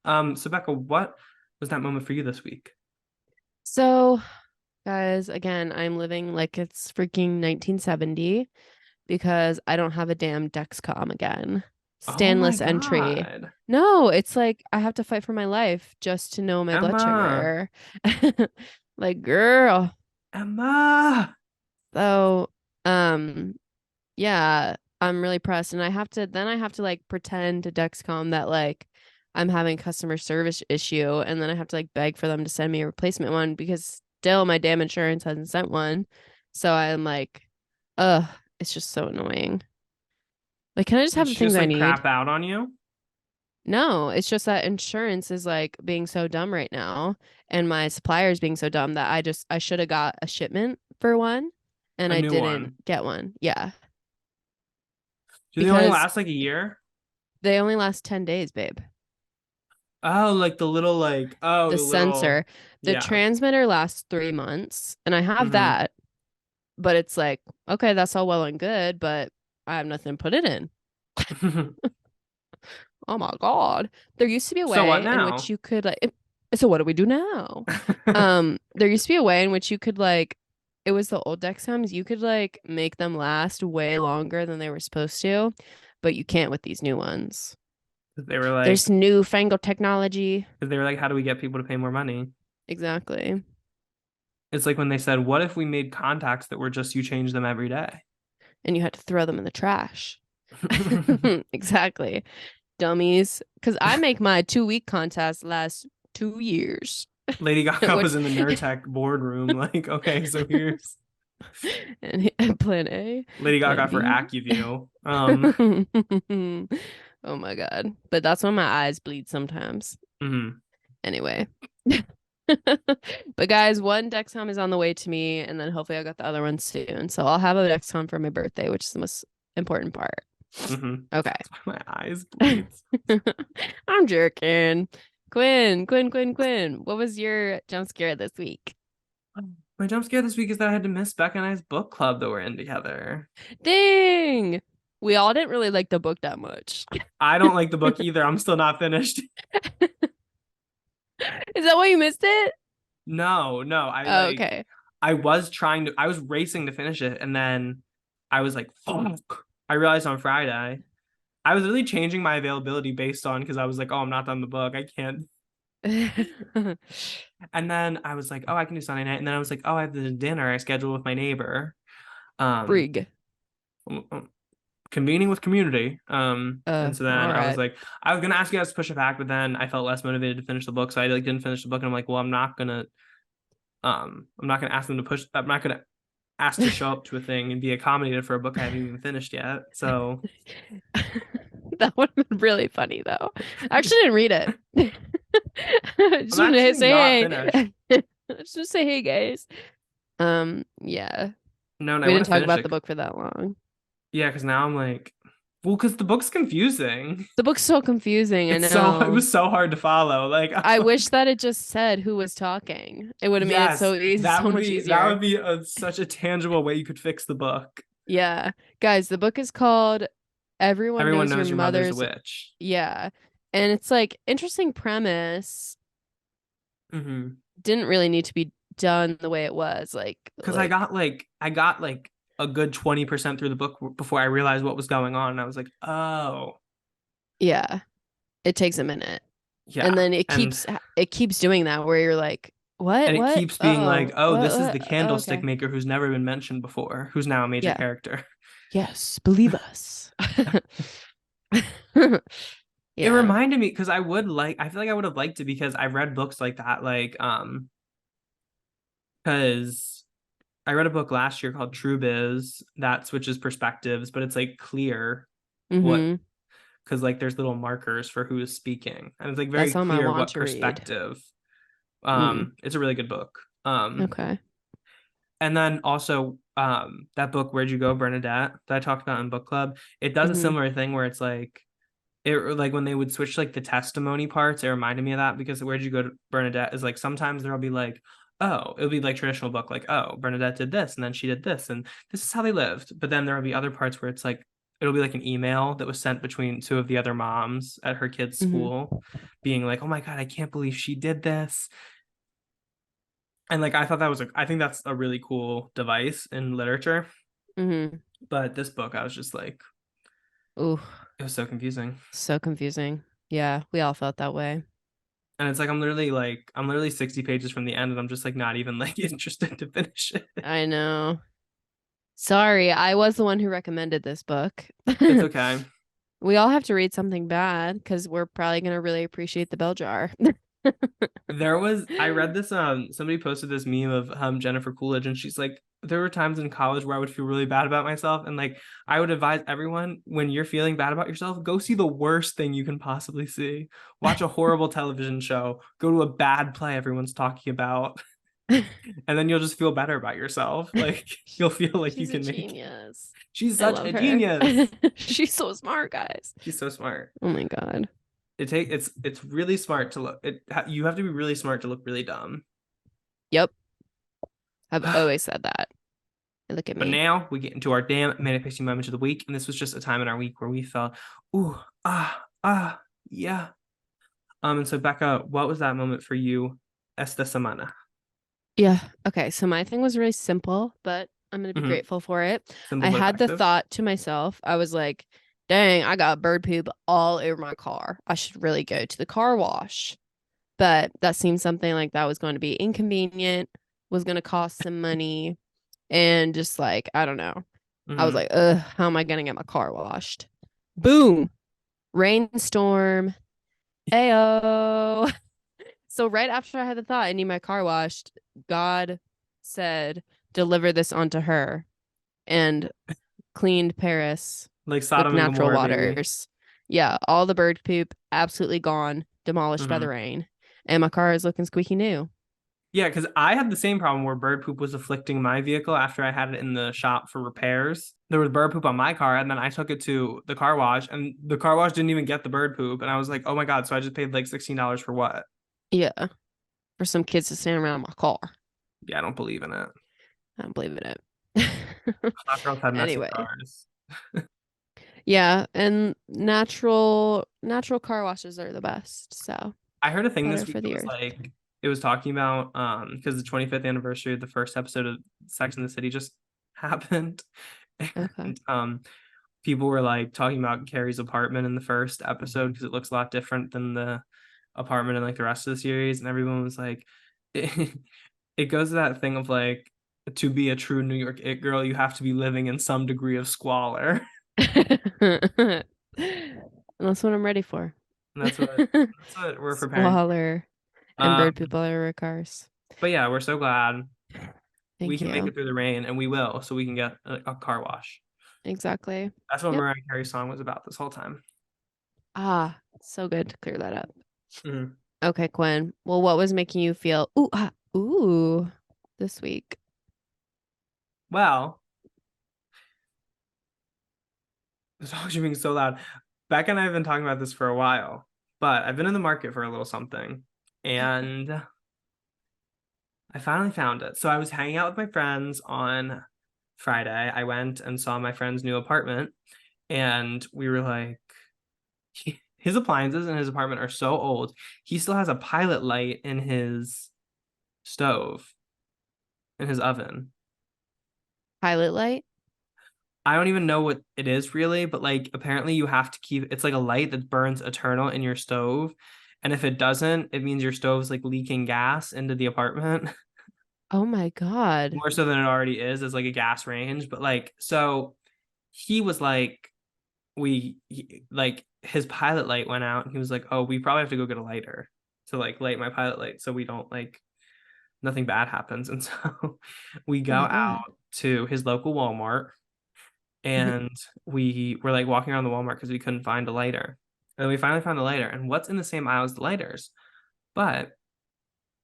So Becca, what was that moment for you this week? So, guys, again, I'm living like it's freaking 1970 because I don't have a damn Dexcom again. Standless entry. God. No, it's like I have to fight for my life just to know my blood Emma. sugar. Like, girl. Emma. So, yeah, I'm really pressed, and I have to like pretend to Dexcom that like I'm having customer service issue, and then I have to like beg for them to send me a replacement one because still my damn insurance hasn't sent one. So I'm like, it's just so annoying. Like, can I just have Did the she things just I like need? crap out on you? No, it's just that insurance is like being so dumb right now, and my supplier is being so dumb that I should have got a shipment for one, and A I new didn't one. get one. Yeah, Do they only because last like a year? they only last 10 days, babe. Oh, like the little like The sensor, the yeah. transmitter lasts 3 months, and I have Mhm. that, but it's like, okay, that's all well and good, but I have nothing to put it in. Oh my God. There used to be a So what way in now? which you could like so what do we do now? There used to be a way in which you could like it was the old Dexcoms, you could like make them last way longer than they were supposed to, but you can't with these new ones. They were like, There's newfangled technology. how do we get people to pay more money? Exactly. It's like when they said, what if we made contacts that were just you change them every day? And you had to throw them in the trash. Exactly. Dummies. Because I make my 2-week contest last 2 years. Lady Gaga Which- was in the Nurtec boardroom, like, okay, so here's and plan A. Lady Plan Gaga for B. AccuView. Oh my God. But that's when my eyes bleed sometimes. Mhm. Anyway. But guys, one Dexcom is on the way to me, and then hopefully I'll get the other one soon. So I'll have a Dexcom for my birthday, which is the most important part. Mhm. Okay. That's why my eyes bleed. I'm jerking. Quinn. What was your jump scare this week? My jump scare this week is that I had to miss Becca and I's book club that we're in together. Dang. We all didn't really like the book that much. I don't like the book either. I'm still not finished. Is that why you missed it? No. Okay. I was racing to finish it, and then I was like, fuck. I realized on Friday. I was really changing my availability based on because I was like, oh, I'm not done the book. I can't. And then I was like, oh, I can do Sunday night. And then I was like, oh, I have the dinner I scheduled with my neighbor. Brig. Convening with community. And so then I was alright. like, I was gonna ask you guys to push it back, but then I felt less motivated to finish the book, so I like didn't finish the book. And I'm like, well, I'm not gonna ask them to push. I'm not gonna ask to show up to a thing and be accommodated for a book I haven't even finished yet. So That would have been really funny though. I actually didn't read it. I just I'm wanted to actually say not hey. finished. Just say hey guys. Yeah. No, and We I didn't talk finish about it. the book for that long. Yeah, because now I'm like, well, because the book's confusing. The book's so confusing. I It know. was so hard to follow. Like I wish that it just said who was talking. It would have made it so easy, so much easier. That would be such a tangible way you could fix the book. Yeah. Guys, the book is called Everyone Knows Your Mother's a Witch. Yeah. And it's like interesting premise. Mm-hmm. Didn't really need to be done the way it was. Like Because I got like a good 20% through the book before I realized what was going on. And I was like, oh. Yeah. It takes a minute. Yeah. And then it keeps doing that where you're like, What? And it What? keeps being like, oh, What? this is What? the candlestick Okay. maker who's never been mentioned before, who's now a major Yeah. character. Yes. Believe us. It Yeah. reminded me because I feel like I would have liked it because I've read books like that, like because I read a book last year called True Biz that switches perspectives, but it's like clear what, Mm-hmm. because like there's little markers for who is speaking, and it's like very That's on my clear want what to read. perspective. Mm. It's a really good book. Okay. And then also that book Where'd You Go, Bernadette, that I talked about in book club, it does a Mm-hmm. similar thing where it's like it, like when they would switch like the testimony parts, it reminded me of that because Where'd You Go to Bernadette is like sometimes there'll be like, oh, it'll be like traditional book, like, oh, Bernadette did this and then she did this and this is how they lived. But then there'll be other parts where it's like it'll be like an email that was sent between two of the other moms at her kids' Mm-hmm. school, being like, oh my God, I can't believe she did this. And like I thought that was I think that's a really cool device in literature. Mm-hmm. But this book, I was just like, Ooh, it was so confusing. so confusing. Yeah, we all felt that way. And it's like I'm literally 60 pages from the end, and I'm just like not even like interested to finish it. I know. Sorry, I was the one who recommended this book. It's okay. We all have to read something bad because we're probably gonna really appreciate the bell jar. I read this somebody posted this meme of Jennifer Coolidge, and she's like, there were times in college where I would feel really bad about myself, and like I would advise everyone, when you're feeling bad about yourself, go see the worst thing you can possibly see. Watch a horrible television show, go to a bad play everyone's talking about, and then you'll just feel better about yourself. Like you'll feel like you She's a can make genius. She's I such love a her. genius. She's so smart, guys. She's so smart. Oh my God. It's really smart to look. You have to be really smart to look really dumb. Yep. I've always said that. Look at But me. now we get into our damn manifesting moment of the week, and this was just a time in our week where we felt, ooh, yeah. And so Becca, what was that moment for you esta semana? Yeah. Okay. So my thing was really simple, but I'm gonna be Mhm. grateful for it. Simple I but had the effective. thought to myself, I was like, dang, I got bird poop all over my car. I should really go to the car wash. But that seemed something like that was going to be inconvenient, was going to cost some money, and just like, I don't know. I was Mhm. like, ugh, how am I going to get my car washed? Boom, rainstorm. Ayo. So right after I had the thought, I need my car washed, God said, deliver this onto her, and cleaned Paris Like with Sodom and natural Gomorrah, baby. waters. Yeah, all the bird poop absolutely gone, demolished by the Mhm. rain. And my car is looking squeaky new. Yeah, because I had the same problem where bird poop was afflicting my vehicle after I had it in the shop for repairs. There was bird poop on my car, and then I took it to the car wash, and the car wash didn't even get the bird poop. And I was like, oh my God, so I just paid like $16 for what? Yeah, for some kids to stand around my car. Yeah, I don't believe in it. I don't believe in it. Hot girls had messy Anyway, cars. yeah, and natural car washes are the best. So I heard a thing better this week for that the was earth. like it was talking about because the 25th anniversary of the first episode of Sex and the City just happened. Okay. And people were like talking about Carrie's apartment in the first episode because it looks a lot different than the apartment in like the rest of the series, and everyone was like it goes to that thing of like, to be a true New York it girl, you have to be living in some degree of squalor. And that's what I'm ready for. And that's what we're preparing. Squalor and bird Um, poop all over cars. but yeah, we're so glad we Thank can make you. it through the rain, and we will, so we can get a car wash. Exactly. That's what Yep. Mariah Carey's song was about this whole time. Ah, so good to clear that up. Mhm. Okay, Quinn. Well, what was making you feel ooh this week? Well, the dogs are being so loud. Becca and I have been talking about this for a while, but I've been in the market for a little something, and I finally found it. So I was hanging out with my friends on Friday. I went and saw my friend's new apartment, and we were like, his appliances in his apartment are so old. He still has a pilot light in his stove, in his oven. Pilot light? I don't even know what it is really, but like apparently you have to keep it's like a light that burns eternal in your stove. And if it doesn't, it means your stove's like leaking gas into the apartment. Oh my God. More so than it already is as like a gas range. But like, so he was like, like his pilot light went out and he was like, oh, we probably have to go get a lighter to like light my pilot light so we don't like nothing bad happens. And so we go Oh my out God. to his local Walmart and we were like walking around the Walmart because we couldn't find a lighter. And we finally found a lighter. And what's in the same aisle as the lighters? But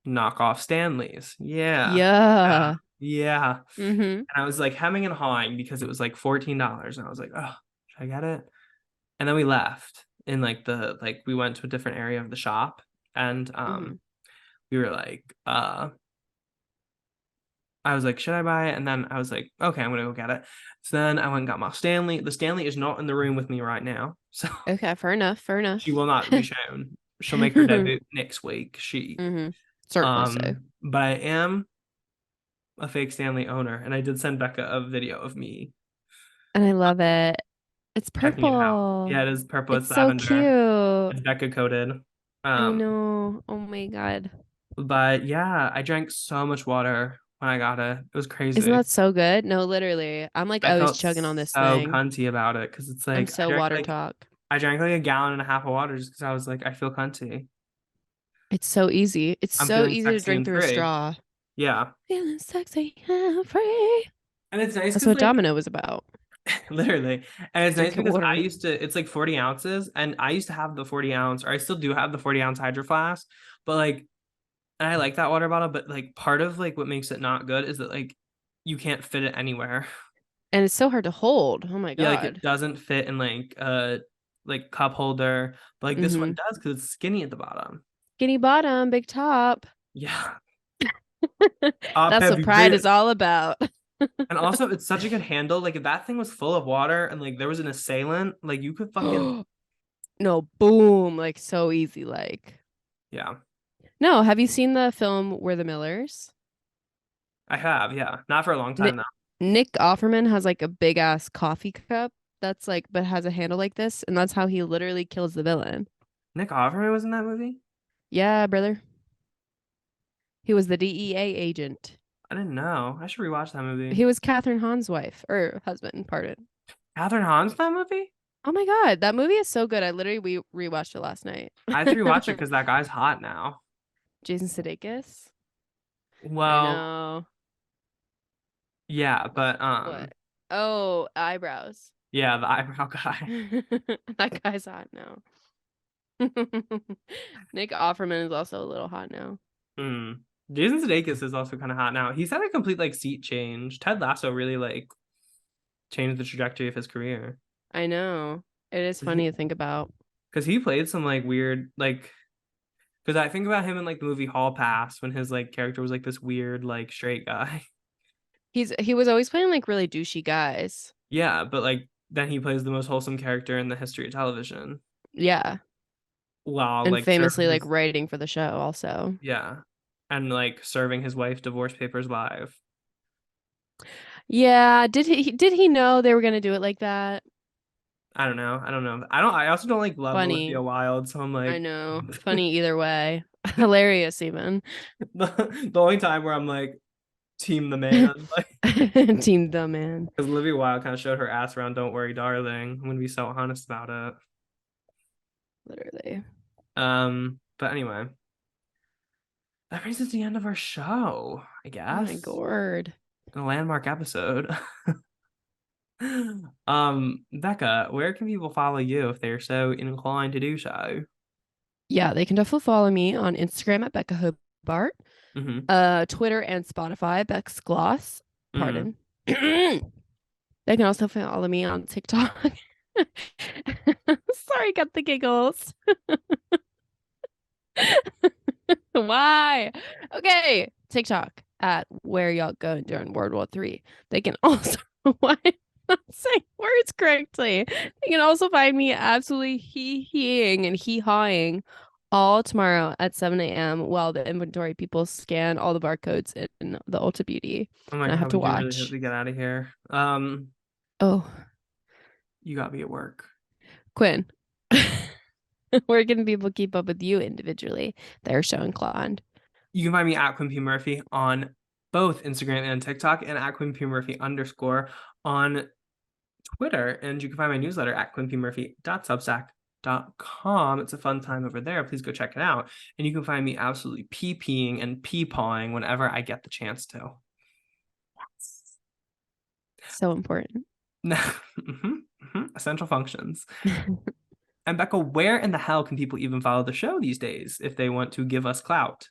knockoff Stanleys. Yeah. Yeah. Yeah. Mm-hmm. And I was like hemming and hawing because it was like $14. And I was like, oh, should I get it? And then we left in like we went to a different area of the shop and we were like, I was like, should I buy it? And then I was like, okay, I'm gonna go get it. So then I went and got my Stanley. The Stanley is not in the room with me right now. So Okay, fair enough. she will not be shown. She'll make her debut next week. Certainly so. But I am a fake Stanley owner, and I did send Becca a video of me And I love it. It's checking it out. purple. Yeah, it is purple. It's It's so lavender. cute. It's Becca coated. I know. Oh my God. But yeah, I drank so much water when I got it. It was crazy. Isn't that so good? No, literally. I'm like I always felt chugging on this so thing. cunty about it because it's I'm like so water talk. I drank like a gallon and a half of water just because I was like, I feel cunty. It's so easy. It's I'm so feeling easy to sexy drink and through a free. straw. Yeah. Feeling sexy and free. And it's nice That's because what like Domino was about. literally. And it's nice Drinking because water. it's like 40 ounces and I used to have the 40 ounce, or I still do have the 40 ounce hydro flask, but like, and I like that water bottle, but like part of like what makes it not good is that like you can't fit it anywhere. And it's so hard to hold. Oh my Yeah, like God. it doesn't fit in like cup holder, but like this one Mhm. does because it's skinny at the bottom. Skinny bottom, big top. Yeah. That's what pride is all about. And also it's such a good handle. Like if that thing was full of water and like there was an assailant, like you could fucking No, boom, like so easy, like. yeah. No, have you seen the film We're the Millers? I have, yeah. Not for a long time though. Nick Offerman has like a big ass coffee cup that's like, but has a handle like this, and that's how he literally kills the villain. Nick Offerman was in that movie? Yeah, brother. He was the DEA agent. I didn't know. I should rewatch that movie. He was Catherine Hahn's wife or husband, pardon. Catherine Hahn's that movie? Oh my God, that movie is so good. I literally rewatched it last night. I have to rewatch it because that guy's hot now. Jason Sudeikis. Well, I know. yeah, but What? Oh, eyebrows. yeah, the eyebrow guy. That guy's hot now. Nick Offerman is also a little hot now. Jason Sudeikis is also kind of hot now. He's had a complete like seat change. Ted Lasso really like changed the trajectory of his career. I know. It is funny to think about. Because he played some like weird like because I think about him in like the movie Hall Pass when his like character was like this weird like straight guy. He was always playing like really douchey guys. Yeah, but like then he plays the most wholesome character in the history of television. Yeah. While And like famously like writing for the show also. yeah. And like serving his wife divorce papers live. Yeah, did he know they were gonna do it like that? I don't know. I also don't like love Funny. Olivia Wilde, so I'm like I know. Funny either way. Hilarious even. the only time where I'm like team the man, like Team the man. because Olivia Wilde kind of showed her ass around Don't Worry Darling. I'm gonna be so honest about it. Literally. But anyway. That brings us to the end of our show, I guess. Oh my God. A landmark episode. Becca, where can people follow you if they're so inclined to do so? Yeah, they can definitely follow me on Instagram at Becca Hobart, Twitter and Spotify, Beck's Gloss. Pardon. They can also follow me on TikTok. Sorry, got the giggles. Why? Okay, TikTok at Where Y'all Going During World War III. They can also why not saying words correctly. They can also find me absolutely hee-heeing and hee-hawing all tomorrow at 7 a.m. while the inventory people scan all the barcodes in the Ulta Beauty. Oh my God, I have to watch. Really have to get out of here. Oh, you got me at work. Quinn. Where can people keep up with you individually? Their show and Claude. You can find me at Quinn P. Murphy on both Instagram and TikTok, and at Quinn P. Murphy _ on Twitter. And you can find my newsletter at quinnpmurphy.substack.com. It's a fun time over there. Please go check it out. And you can find me absolutely pee-peeing and pee-pawing whenever I get the chance to. So important. Essential functions. And Becca, where in the hell can people even follow the show these days if they want to give us clout?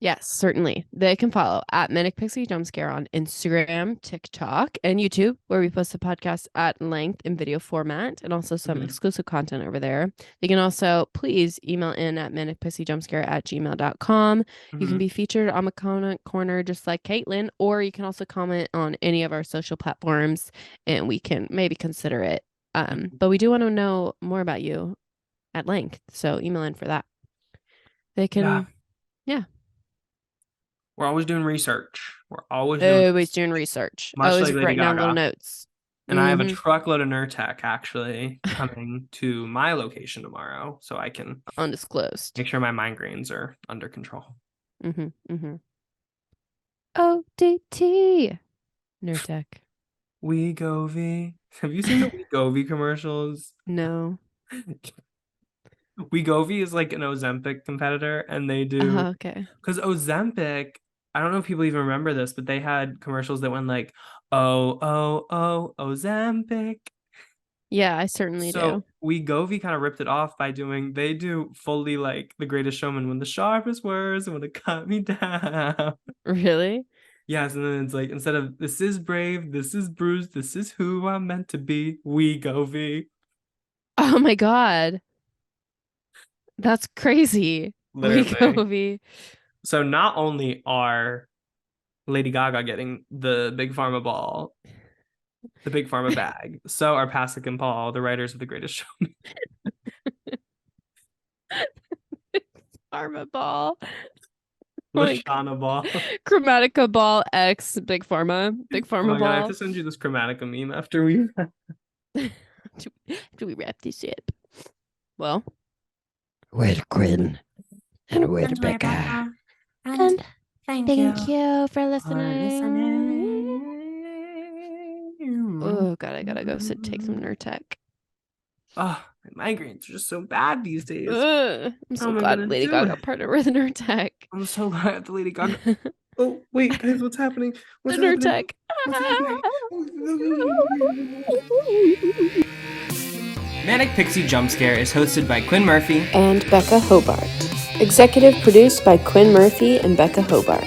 Yes, certainly. They can follow at Manic Pixie Jumpscare on Instagram, TikTok, and YouTube, where we post the podcast at length in video format and also some exclusive content over there. You can also please email in at manicpixiejumpscare@gmail.com. You can be featured on the comment corner just like Caitlin, or you can also comment on any of our social platforms and we can maybe consider it. But we do want to know more about you at length, so email in for that. They can, yeah. We're always doing research. We're always doing research. Much Always like Lady writing down Gaga. little notes. And I have a truckload of Nurtec actually coming to my location tomorrow, so I can undisclosed make sure my migraines are under control. ODT Nurtec. Wegovy. Have you seen the Wegovy commercials? No. Wegovy is like an Ozempic competitor, and they do okay. Because Ozempic, I don't know if people even remember this, but they had commercials that went like, oh, Ozempic. Yeah, I certainly do. So Wegovy kind of ripped it off by they do fully like The Greatest Showman, when the sharpest words would have cut me down. Really? Yes, and then it's like, instead of this is brave, this is bruised, this is who I'm meant to be, Wegovy. Oh my God. That's crazy. Wegovy. So not only are Lady Gaga getting the Big Pharma ball, the Big Pharma bag, so are Pasek and Paul, the writers of The Greatest Showman. Pharma ball. Lashana ball. Chromatica ball X Big Pharma. Big Pharma ball. God, I have to send you this Chromatica meme after we do we wrap this up? Well, we're Quinn and we're Becca. And thank you for listening. Oh God, I gotta go take some Nurtec. Oh, my migraines are just so bad these days. I'm so glad Lady Gaga partnered with Nurtec. I'm so glad the Lady Gaga. Oh wait, guys, what's happening? What's the happening? Nurtec. Manic Pixie Jumpscare is hosted by Quinn Murphy and Becca Hobart. Executive produced by Quinn Murphy and Becca Hobart.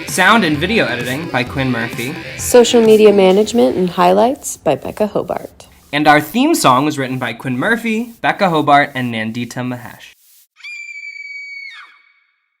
Sound and video editing by Quinn Murphy. Social media management and highlights by Becca Hobart. And our theme song was written by Quinn Murphy, Becca Hobart, and Nandita Mahesh.